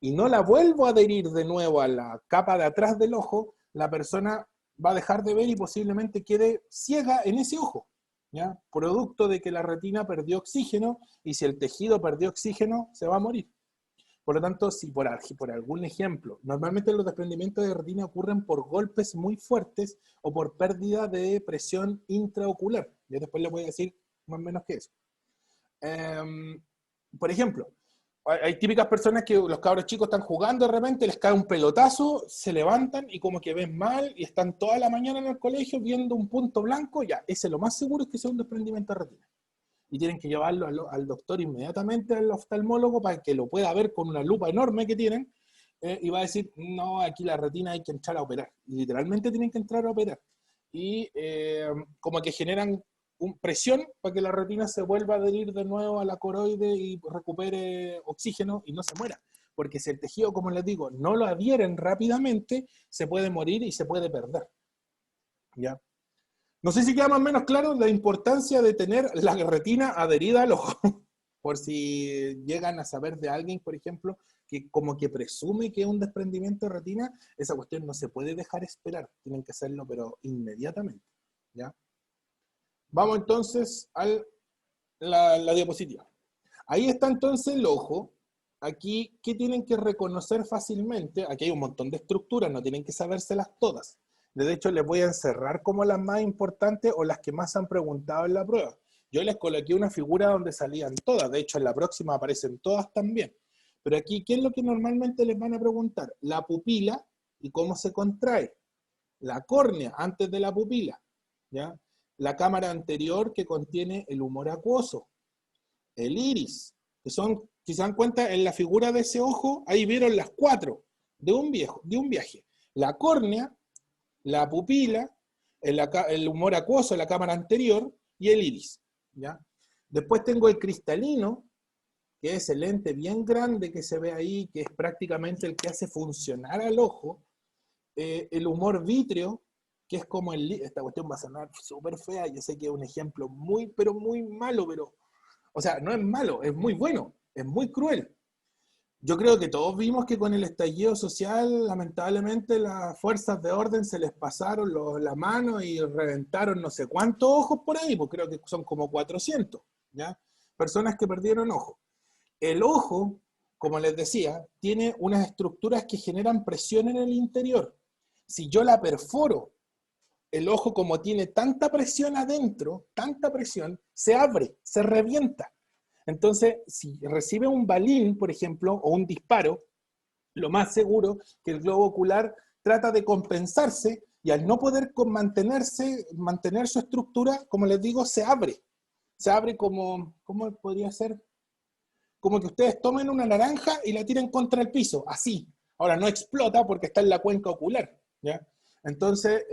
y no la vuelvo a adherir de nuevo a la capa de atrás del ojo, la persona va a dejar de ver y posiblemente quede ciega en ese ojo, ¿ya? Producto de que la retina perdió oxígeno, y si el tejido perdió oxígeno, se va a morir. Por lo tanto, si por algún ejemplo, normalmente los desprendimientos de retina ocurren por golpes muy fuertes o por pérdida de presión intraocular. Yo después les voy a decir más o menos qué es. Por ejemplo, hay típicas personas que los cabros chicos están jugando, de repente les cae un pelotazo, se levantan y como que ven mal y están toda la mañana en el colegio viendo un punto blanco, ya, ese lo más seguro es que sea un desprendimiento de retina. Y tienen que llevarlo al doctor inmediatamente, al oftalmólogo, para que lo pueda ver con una lupa enorme que tienen, y va a decir, no, aquí la retina hay que entrar a operar. Y literalmente tienen que entrar a operar. Y como que generan presión para que la retina se vuelva a adherir de nuevo a la coroide y recupere oxígeno y no se muera. Porque si el tejido, como les digo, no lo adhieren rápidamente, se puede morir y se puede perder. ¿Ya? No sé si queda más o menos claro la importancia de tener la retina adherida al ojo. Por si llegan a saber de alguien, por ejemplo, que como que presume que es un desprendimiento de retina, esa cuestión no se puede dejar esperar. Tienen que hacerlo, pero inmediatamente. ¿Ya? Vamos entonces a la diapositiva. Ahí está entonces el ojo. Aquí, ¿qué tienen que reconocer fácilmente? Aquí hay un montón de estructuras, no tienen que sabérselas todas. De hecho, les voy a encerrar como las más importantes o las que más han preguntado en la prueba. Yo les coloqué una figura donde salían todas. De hecho, en la próxima aparecen todas también. Pero aquí, ¿qué es lo que normalmente les van a preguntar? La pupila y cómo se contrae. La córnea antes de la pupila, ¿ya? La cámara anterior que contiene el humor acuoso. El iris, que son, si se dan cuenta, en la figura de ese ojo, ahí vieron las 4 de un viaje. La córnea, la pupila, el humor acuoso, la cámara anterior, y el iris, ¿ya? Después tengo el cristalino, que es el lente bien grande que se ve ahí, que es prácticamente el que hace funcionar al ojo. El humor vítreo, que es como esta cuestión va a sonar súper fea, yo sé que es un ejemplo muy, pero muy malo, pero, o sea, no es malo, es muy bueno, es muy cruel. Yo creo que todos vimos que con el estallido social, lamentablemente, las fuerzas de orden se les pasaron la mano y reventaron no sé cuántos ojos por ahí, pues creo que son como 400, ¿ya? Personas que perdieron ojo. El ojo, como les decía, tiene unas estructuras que generan presión en el interior. Si yo la perforo, el ojo, como tiene tanta presión adentro, tanta presión, se abre, se revienta. Entonces, si recibe un balín, por ejemplo, o un disparo, lo más seguro que el globo ocular trata de compensarse y al no poder mantener su estructura, como les digo, se abre. Se abre como, ¿cómo podría ser? Como que ustedes tomen una naranja y la tiren contra el piso, así. Ahora, no explota porque está en la cuenca ocular, ¿ya? Entonces,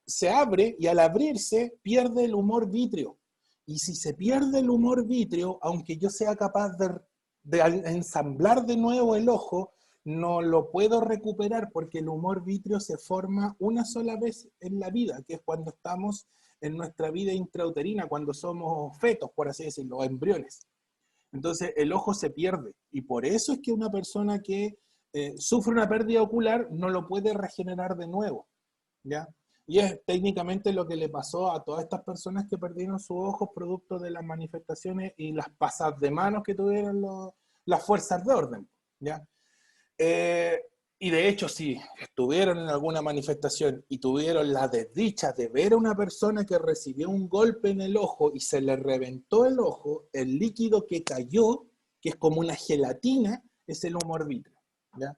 se abre y al abrirse pierde el humor vítreo. Y si se pierde el humor vítreo, aunque yo sea capaz de ensamblar de nuevo el ojo, no lo puedo recuperar porque el humor vítreo se forma una sola vez en la vida, que es cuando estamos en nuestra vida intrauterina, cuando somos fetos, por así decirlo, embriones. Entonces el ojo se pierde y por eso es que una persona que sufre una pérdida ocular no lo puede regenerar de nuevo, ¿ya? Y es técnicamente lo que le pasó a todas estas personas que perdieron sus ojos producto de las manifestaciones y las pasadas de manos que tuvieron las fuerzas de orden, ¿ya? Y de hecho, si estuvieron en alguna manifestación y tuvieron la desdicha de ver a una persona que recibió un golpe en el ojo y se le reventó el ojo, el líquido que cayó, que es como una gelatina, es el humor vítreo, ¿ya?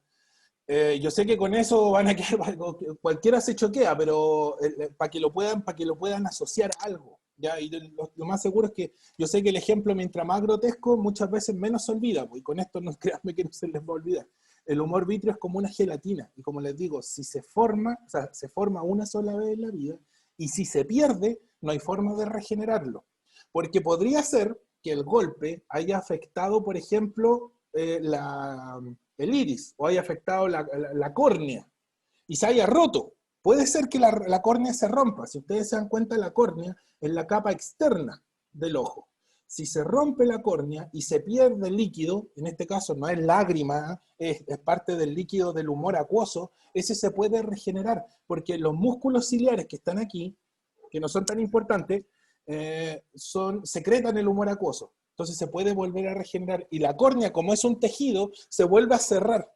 Yo sé que con eso van a quedar, cualquiera se choquea, pero para que lo puedan asociar a algo, ¿ya? Y lo más seguro es que yo sé que el ejemplo, mientras más grotesco, muchas veces menos se olvida, pues, y con esto no créanme que no se les va a olvidar. El humor vítreo es como una gelatina, y como les digo, si se forma, o sea, se forma una sola vez en la vida, y si se pierde, no hay forma de regenerarlo. Porque podría ser que el golpe haya afectado, por ejemplo, el iris, o haya afectado la córnea, y se haya roto. Puede ser que la córnea se rompa. Si ustedes se dan cuenta, la córnea es la capa externa del ojo. Si se rompe la córnea y se pierde el líquido, en este caso no es lágrima, es parte del líquido del humor acuoso, ese se puede regenerar, porque los músculos ciliares que están aquí, que no son tan importantes, secretan el humor acuoso. Entonces se puede volver a regenerar. Y la córnea, como es un tejido, se vuelve a cerrar,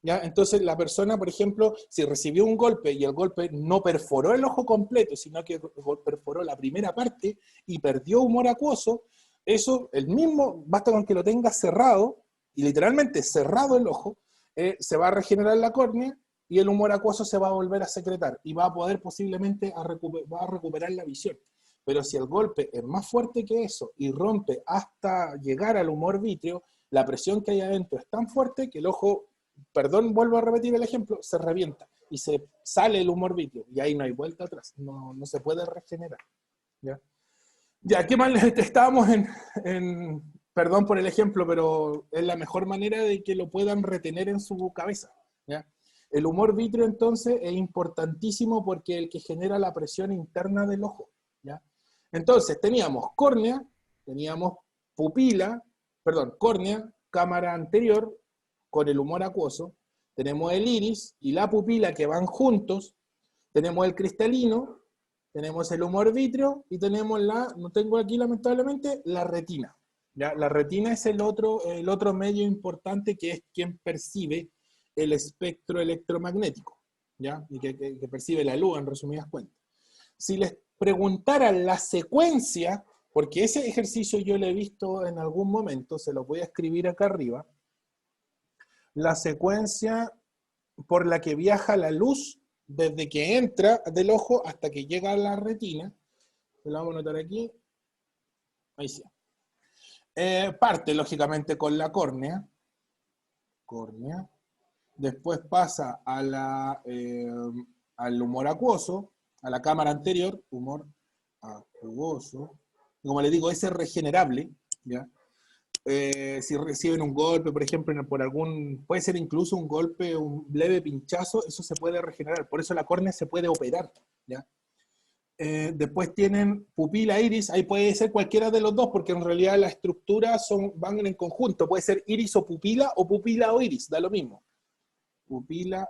¿ya? Entonces la persona, por ejemplo, si recibió un golpe y el golpe no perforó el ojo completo, sino que perforó la primera parte y perdió humor acuoso, eso, el mismo, basta con que lo tenga cerrado, y literalmente cerrado el ojo, se va a regenerar la córnea y el humor acuoso se va a volver a secretar y va a poder posiblemente va a recuperar la visión. Pero si el golpe es más fuerte que eso y rompe hasta llegar al humor vítreo, la presión que hay adentro es tan fuerte que el ojo, perdón, vuelvo a repetir el ejemplo, se revienta y se sale el humor vítreo y ahí no hay vuelta atrás, no se puede regenerar, ¿ya? Ya, ¿qué más? Estábamos perdón por el ejemplo, pero es la mejor manera de que lo puedan retener en su cabeza, ¿ya? El humor vítreo entonces es importantísimo porque es el que genera la presión interna del ojo, ¿ya? Entonces teníamos córnea, teníamos córnea, cámara anterior con el humor acuoso, tenemos el iris y la pupila que van juntos, tenemos el cristalino, tenemos el humor vítreo y tenemos no tengo aquí lamentablemente, la retina, ¿ya? La retina es el otro medio importante que es quien percibe el espectro electromagnético, ¿ya? Y que percibe la luz en resumidas cuentas. Si les preguntaran la secuencia, porque ese ejercicio yo lo he visto en algún momento, se lo voy a escribir acá arriba, la secuencia por la que viaja la luz desde que entra del ojo hasta que llega a la retina, lo vamos a notar aquí, ahí sí. Parte lógicamente con la córnea, después pasa a al humor acuoso, a la cámara anterior, humor acuoso, como les digo, ese es regenerable, ¿ya? Si reciben un golpe, por ejemplo, puede ser incluso un golpe, un leve pinchazo, eso se puede regenerar, por eso la córnea se puede operar, ¿ya? Después tienen pupila, iris, ahí puede ser cualquiera de los dos, porque en realidad las estructuras van en conjunto, puede ser iris o pupila o iris, da lo mismo. Pupila,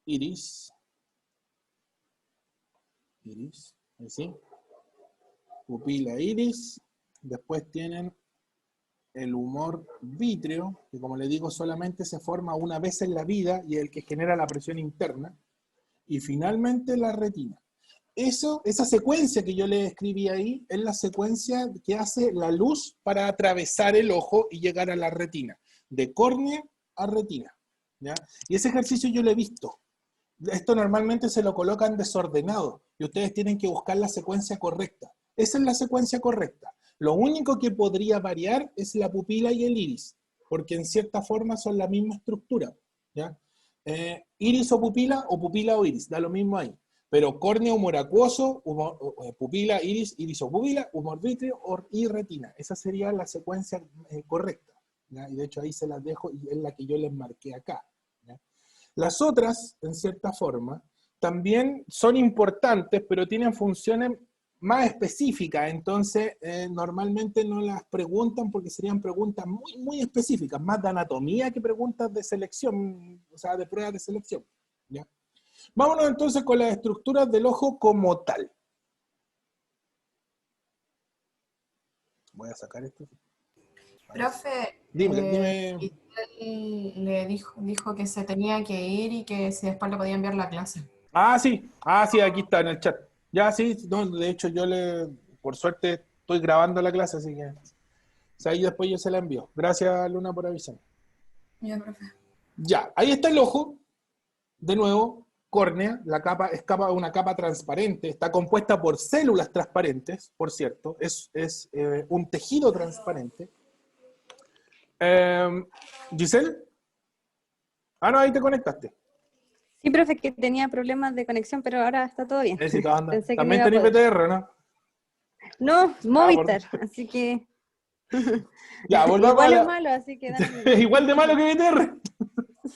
iris, así. Pupila, iris, después tienen el humor vítreo, que como les digo solamente se forma una vez en la vida y es el que genera la presión interna, y finalmente la retina. Esa secuencia que yo le escribí ahí es la secuencia que hace la luz para atravesar el ojo y llegar a la retina, de córnea a retina, ¿ya? Y ese ejercicio yo lo he visto. Esto normalmente se lo colocan desordenado y ustedes tienen que buscar la secuencia correcta. Esa es la secuencia correcta. Lo único que podría variar es la pupila y el iris, porque en cierta forma son la misma estructura, ¿ya? Iris o pupila o iris, da lo mismo ahí. Pero córnea, humor acuoso, pupila, iris o pupila, humor vítreo y retina. Esa sería la secuencia correcta, ¿ya? Y de hecho ahí se las dejo y es la que yo les marqué acá, ¿ya? Las otras, en cierta forma, también son importantes, pero tienen funciones más específicas, entonces normalmente no las preguntan porque serían preguntas muy, muy específicas, más de anatomía que preguntas de selección, o sea, de pruebas de selección, ¿ya? Vámonos entonces con las estructuras del ojo como tal. Voy a sacar esto. Profe, Dime. él le dijo que se tenía que ir y que si después le podía enviar la clase. Sí, aquí está en el chat. Ya, sí, no, de hecho por suerte estoy grabando la clase, así que, o sea, ahí después yo se la envío. Gracias, Luna, por avisarme. Ya, profe. Ya, ahí está el ojo, de nuevo, córnea, la capa es una capa transparente, está compuesta por células transparentes, por cierto, es un tejido transparente. Giselle. No, ahí te conectaste. Sí, profe, que tenía problemas de conexión, pero ahora está todo bien. Pensé que También tenés PTR, ¿no? No, Movistar, así que... Ya, volvamos igual es malo, así que... igual de malo que PTR.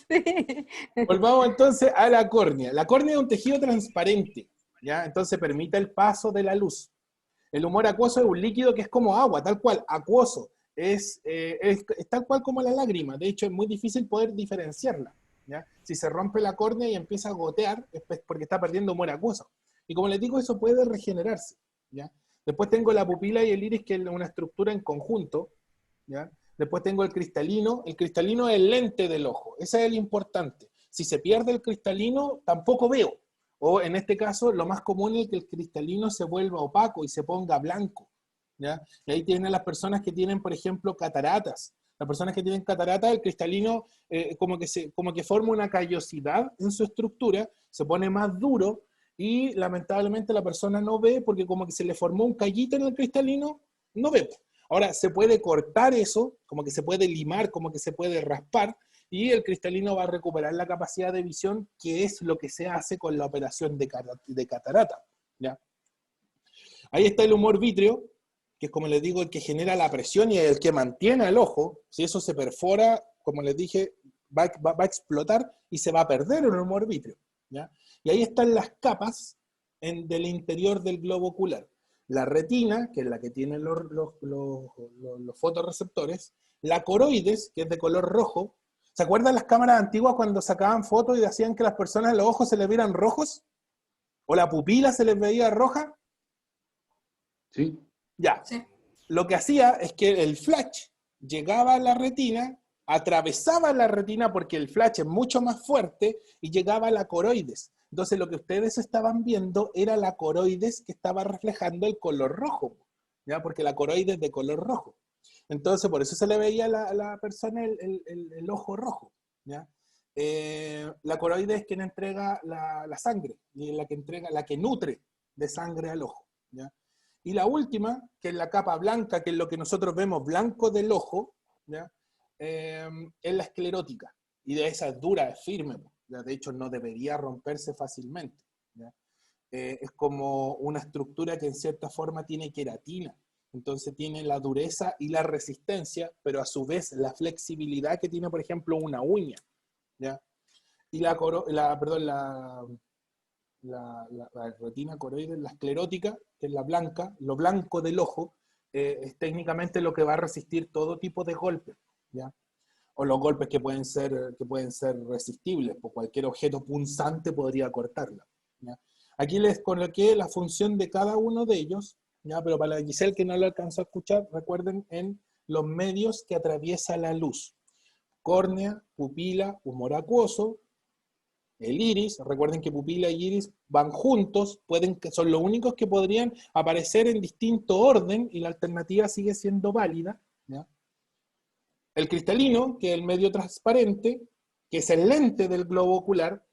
Sí. Volvamos entonces a la córnea. La córnea es un tejido transparente, ¿ya? Entonces permite el paso de la luz. El humor acuoso es un líquido que es como agua, tal cual, acuoso. Es tal cual como la lágrima. De hecho, es muy difícil poder diferenciarla, ¿ya? Si se rompe la córnea y empieza a gotear, es porque está perdiendo humor acuoso. Y como les digo, eso puede regenerarse, ¿ya? Después tengo la pupila y el iris, que es una estructura en conjunto, ¿ya? Después tengo el cristalino. El cristalino es el lente del ojo. Ese es el importante. Si se pierde el cristalino, tampoco veo. O en este caso, lo más común es que el cristalino se vuelva opaco y se ponga blanco, ¿ya? Y ahí tienen las personas que tienen, por ejemplo, cataratas. Las personas que tienen cataratas, el cristalino como que forma una callosidad en su estructura, se pone más duro y lamentablemente la persona no ve porque como que se le formó un callito en el cristalino, no ve. Ahora, se puede cortar eso, como que se puede limar, como que se puede raspar, y el cristalino va a recuperar la capacidad de visión, que es lo que se hace con la operación de catarata, ¿ya? Ahí está el humor vítreo, que es, como les digo, el que genera la presión y el que mantiene el ojo. Si eso se perfora, como les dije, va a explotar y se va a perder el humor vítreo, ¿ya? Y ahí están las capas del interior del globo ocular. La retina, que es la que tiene los fotorreceptores, la coroides, que es de color rojo. ¿Se acuerdan las cámaras antiguas cuando sacaban fotos y hacían que las personas los ojos se les vieran rojos? ¿O la pupila se les veía roja? Sí. Ya. Sí. Lo que hacía es que el flash llegaba a la retina, atravesaba la retina porque el flash es mucho más fuerte y llegaba a la coroides. Entonces lo que ustedes estaban viendo era la coroides que estaba reflejando el color rojo, ¿ya? Porque la coroides es de color rojo. Entonces por eso se le veía a la persona el ojo rojo, ¿ya? La coroides es quien entrega la sangre y es la que nutre de sangre al ojo, ¿ya? Y la última, que es la capa blanca, que es lo que nosotros vemos blanco del ojo, ¿ya? Es la esclerótica. Y de esa es dura, es firme, ¿ya? De hecho no debería romperse fácilmente, ¿ya? Es como una estructura que en cierta forma tiene queratina. Entonces tiene la dureza y la resistencia, pero a su vez la flexibilidad que tiene, por ejemplo, una uña, ¿ya? Y la retina coroides, la esclerótica, que es la blanca, lo blanco del ojo, es técnicamente lo que va a resistir todo tipo de golpes, ¿ya? O los golpes que pueden ser resistibles, por cualquier objeto punzante podría cortarla, ¿ya? Aquí les coloqué la función de cada uno de ellos, ¿ya? Pero para la Giselle que no lo alcanzó a escuchar, recuerden en los medios que atraviesa la luz: córnea, pupila, humor acuoso, el iris. Recuerden que pupila y iris van juntos, son los únicos que podrían aparecer en distinto orden y la alternativa sigue siendo válida, ¿ya? El cristalino, que es el medio transparente, que es el lente del globo ocular.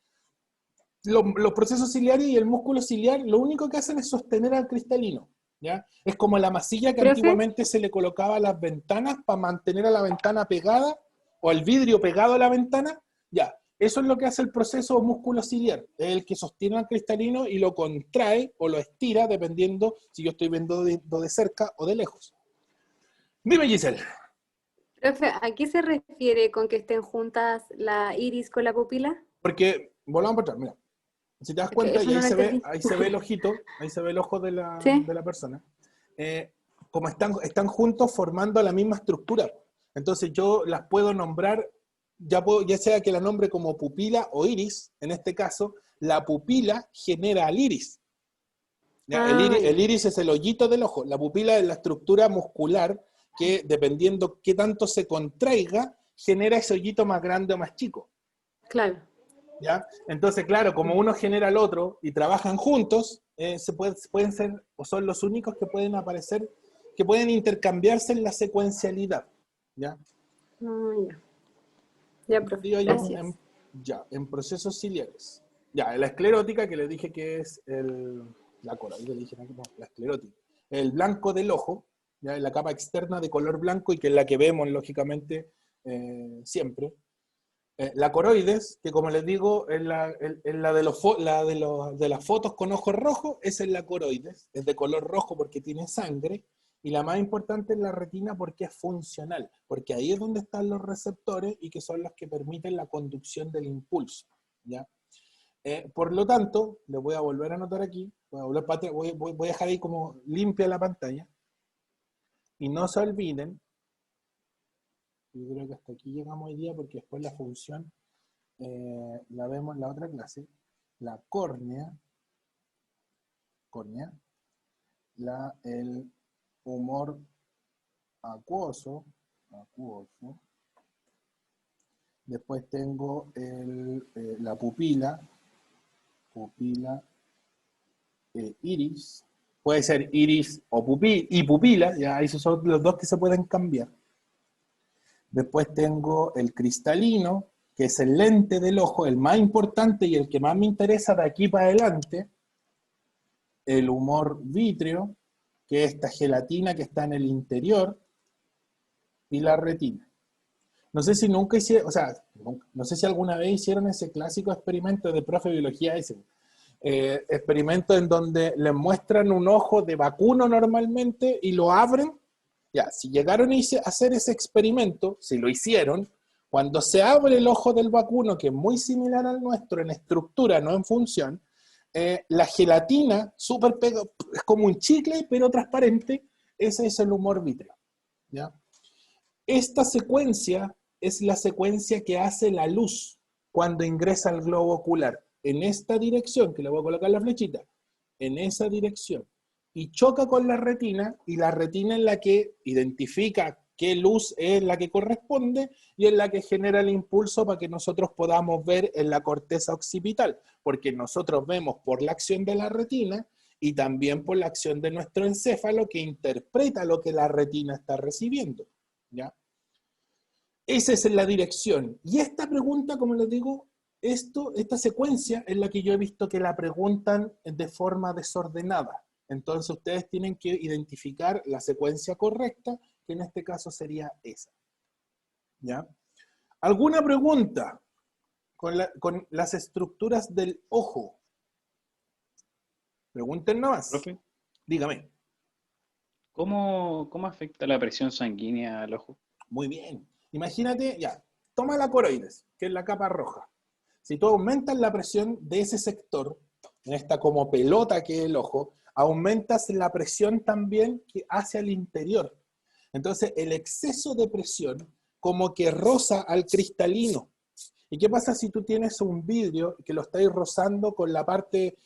Los procesos ciliares y el músculo ciliar lo único que hacen es sostener al cristalino, ¿ya? Es como la masilla que Profe. antiguamente se le colocaba a las ventanas para mantener a la ventana pegada, o al vidrio pegado a la ventana, ya. Eso es lo que hace el proceso músculo ciliar, es el que sostiene al cristalino y lo contrae o lo estira dependiendo si yo estoy viendo de cerca o de lejos. Dime, Giselle. Profe, ¿a qué se refiere con que estén juntas la iris con la pupila? Porque, volvamos para atrás, mira. Si te das Es que cuenta, eso y no lo entendí. ahí se ve el ojito, ahí se ve el ojo de la ¿Sí? persona. Como están juntos formando la misma estructura. Entonces yo las puedo nombrar, ya sea que la nombre como pupila o iris, en este caso, la pupila genera al iris. ¿Ya? El iris es el hoyito del ojo, la pupila es la estructura muscular que, dependiendo qué tanto se contraiga, genera ese hoyito más grande o más chico. Claro. ¿Ya? Entonces, claro, como uno genera al otro y trabajan juntos, pueden ser, o son los únicos que pueden aparecer, que pueden intercambiarse en la secuencialidad. ¿Ya? Ya. Ya, profe, Digo yo, gracias. en procesos ciliares. Ya, la esclerótica, que le dije que es la coroide, le dije, no, la esclerótica. El blanco del ojo, ¿ya? La capa externa de color blanco y que es la que vemos, lógicamente, siempre. La coroides, que como les digo, es de las fotos con ojos rojos, esa es la coroides, es de color rojo porque tiene sangre, y la más importante es la retina porque es funcional, porque ahí es donde están los receptores y que son los que permiten la conducción del impulso, ¿ya? Por lo tanto, les voy a volver a anotar aquí, voy a dejar ahí como limpia la pantalla, y no se olviden, yo creo que hasta aquí llegamos hoy día porque después la función la vemos en la otra clase, la córnea, el humor acuoso, después tengo la pupila, iris, puede ser iris y pupila, ya esos son los dos que se pueden cambiar. Después tengo el cristalino, que es el lente del ojo, el más importante y el que más me interesa de aquí para adelante. El humor vítreo, que es esta gelatina que está en el interior, y la retina. No sé si nunca hicieron, no sé si alguna vez hicieron ese clásico experimento de profe de biología, ese experimento en donde les muestran un ojo de vacuno normalmente y lo abren. Ya, si llegaron a hacer ese experimento, si lo hicieron, cuando se abre el ojo del vacuno, que es muy similar al nuestro en estructura, no en función, la gelatina, es como un chicle, pero transparente, ese es el humor vítreo. ¿Ya? Esta secuencia es la secuencia que hace la luz cuando ingresa al globo ocular. En esta dirección, que le voy a colocar la flechita, en esa dirección, y choca con la retina, y la retina es la que identifica qué luz es la que corresponde, y es la que genera el impulso para que nosotros podamos ver en la corteza occipital, porque nosotros vemos por la acción de la retina, y también por la acción de nuestro encéfalo, que interpreta lo que la retina está recibiendo, ¿ya? Esa es la dirección. Y esta pregunta, como les digo, esta secuencia es la que yo he visto que la preguntan de forma desordenada. Entonces ustedes tienen que identificar la secuencia correcta, que en este caso sería esa. ¿Ya? ¿Alguna pregunta con las estructuras del ojo? Pregunten nomás. Profe, Dígame. ¿cómo afecta la presión sanguínea al ojo? Muy bien. Imagínate, ya, toma la coroides, que es la capa roja. Si tú aumentas la presión de ese sector, en esta como pelota que es el ojo, aumentas la presión también hacia el interior. Entonces, el exceso de presión como que roza al cristalino. ¿Y qué pasa si tú tienes un vidrio que lo estáis rozando con la parte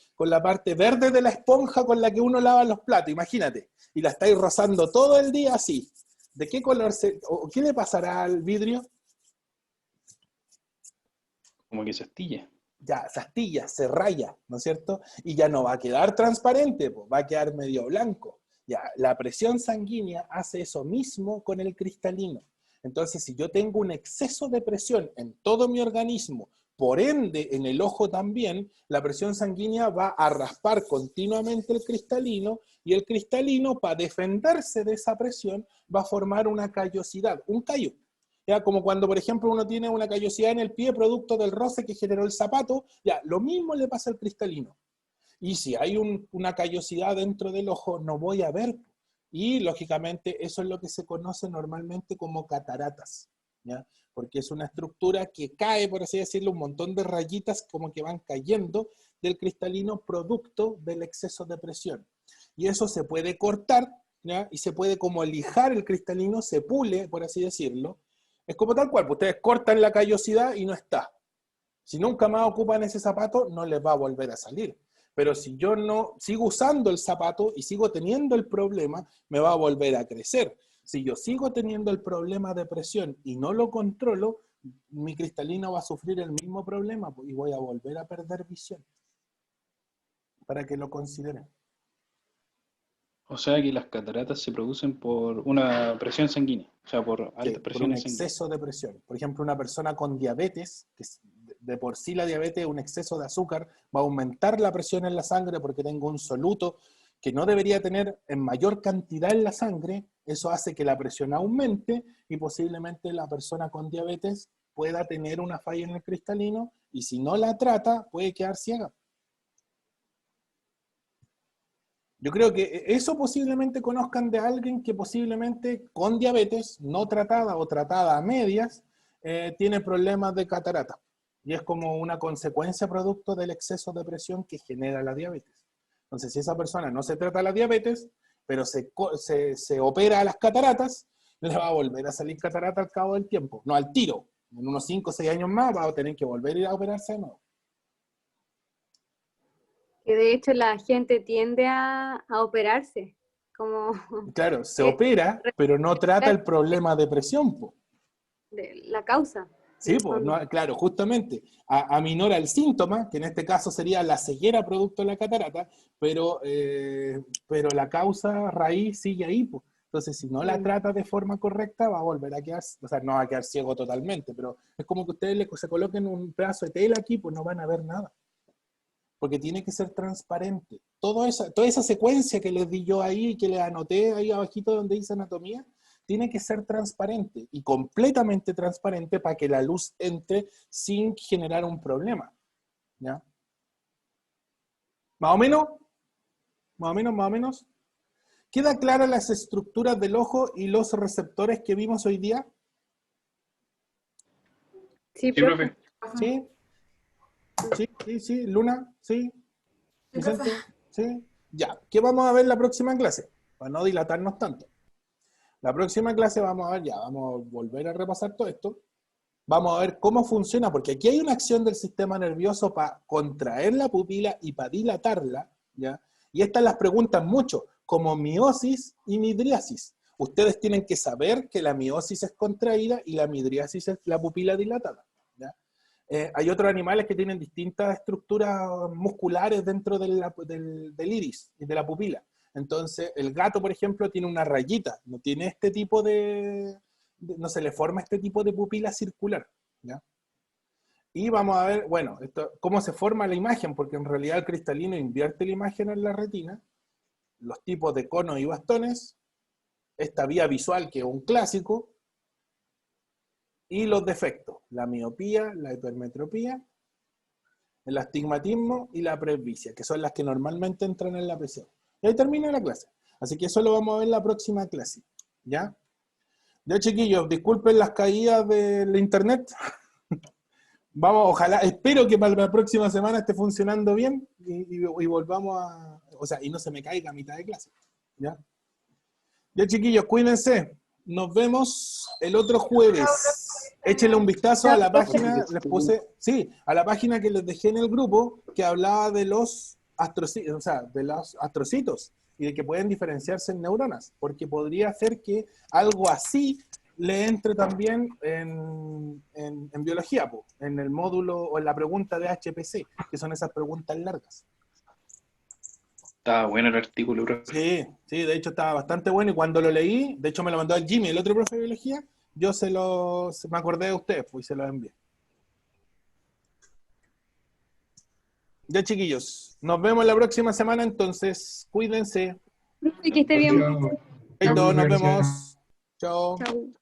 verde de la esponja con la que uno lava los platos? Imagínate, y la estáis rozando todo el día así. ¿De qué color o qué le pasará al vidrio? Como que se astilla. Ya, se astilla, se raya, ¿no es cierto? Y ya no va a quedar transparente, pues, va a quedar medio blanco. Ya, la presión sanguínea hace eso mismo con el cristalino. Entonces, si yo tengo un exceso de presión en todo mi organismo, por ende en el ojo también, la presión sanguínea va a raspar continuamente el cristalino, y el cristalino, para defenderse de esa presión, va a formar una callosidad, un callo. Ya, como cuando, por ejemplo, uno tiene una callosidad en el pie producto del roce que generó el zapato, ya, lo mismo le pasa al cristalino. Y si hay una callosidad dentro del ojo, no voy a ver. Y, lógicamente, eso es lo que se conoce normalmente como cataratas, ¿ya? Porque es una estructura que cae, por así decirlo, un montón de rayitas como que van cayendo del cristalino producto del exceso de presión. Y eso se puede cortar, ¿ya? Y se puede como lijar el cristalino, se pule, por así decirlo. Es como tal cual, pues ustedes cortan la callosidad y no está. Si nunca más ocupan ese zapato, no les va a volver a salir. Pero si yo no sigo usando el zapato y sigo teniendo el problema, me va a volver a crecer. Si yo sigo teniendo el problema de presión y no lo controlo, mi cristalino va a sufrir el mismo problema y voy a volver a perder visión. Para que lo consideren. O sea que las cataratas se producen por una presión sanguínea, o sea, por altas Sí, por un presiones sanguíneas. exceso de presión. Por ejemplo, una persona con diabetes, que de por sí la diabetes, un exceso de azúcar, va a aumentar la presión en la sangre porque tengo un soluto que no debería tener en mayor cantidad en la sangre. Eso hace que la presión aumente y posiblemente la persona con diabetes pueda tener una falla en el cristalino, y si no la trata, puede quedar ciega. Yo creo que eso posiblemente conozcan de alguien que posiblemente con diabetes, no tratada o tratada a medias, tiene problemas de catarata. Y es como una consecuencia producto del exceso de presión que genera la diabetes. Entonces, si esa persona no se trata la diabetes, pero se opera a las cataratas, le va a volver a salir catarata al cabo del tiempo. No al tiro. En unos 5 o 6 años más va a tener que volver a ir a operarse de nuevo. Que de hecho la gente tiende a operarse, como Claro, se opera, pero no trata el problema de presión, po. de la causa. Sí, pues, no, claro, justamente, aminora el síntoma, que en este caso sería la ceguera producto de la catarata, pero la causa raíz sigue ahí, pues. Entonces, si no la trata de forma correcta, va a volver a quedar, o sea, no va a quedar ciego totalmente, pero es como que ustedes se coloquen un pedazo de tela aquí, pues no van a ver nada. Porque tiene que ser transparente. Toda esa secuencia que les di yo ahí, que les anoté ahí abajito donde dice anatomía, tiene que ser transparente y completamente transparente para que la luz entre sin generar un problema. ¿Ya? Más o menos. ¿Queda claras las estructuras del ojo y los receptores que vimos hoy día? Sí, Sí, profe. ¿Sí? Sí, Luna, sí, Vicente, sí. Ya, ¿qué vamos a ver la próxima clase? Para no dilatarnos tanto. La próxima clase vamos a ver, vamos a volver a repasar todo esto. Vamos a ver cómo funciona, porque aquí hay una acción del sistema nervioso para contraer la pupila y para dilatarla, ¿ya? Y estas las preguntan mucho, como miosis y midriasis. Ustedes tienen que saber que la miosis es contraída y la midriasis es la pupila dilatada, ¿ya? Hay otros animales que tienen distintas estructuras musculares dentro del iris y de la pupila. Entonces, el gato, por ejemplo, tiene una rayita, no tiene este tipo no se le forma este tipo de pupila circular, ¿ya? Y vamos a ver, bueno, cómo se forma la imagen, porque en realidad el cristalino invierte la imagen en la retina, los tipos de conos y bastones, esta vía visual que es un clásico, y los defectos, la miopía, la hipermetropía, el astigmatismo y la presbicia, que son las que normalmente entran en la presión. Y ahí termina la clase. Así que eso lo vamos a ver en la próxima clase, ¿ya? Ya, chiquillos, disculpen las caídas del internet. Vamos, ojalá, espero que para la próxima semana esté funcionando bien. y volvamos a... O sea, y no se me caiga a mitad de clase. ¿Ya? Ya, chiquillos, cuídense. Nos vemos el otro jueves. Échenle un vistazo a la página, les puse, sí, a la página que les dejé en el grupo, que hablaba de los astrocitos, o sea, de los astrocitos, y de que pueden diferenciarse en neuronas, porque podría ser que algo así le entre también en biología, po, en el módulo o en la pregunta de HPC, que son esas preguntas largas. Estaba bueno el artículo, bro. Sí, sí, de hecho estaba bastante bueno, y cuando lo leí, de hecho me lo mandó el Jimmy, el otro profe de biología, yo me acordé de ustedes, pues, y se lo envié. Ya, chiquillos, nos vemos la próxima semana, entonces, cuídense. Y que esté bien. Chaito, nos Gracias. vemos. Chao. Chau.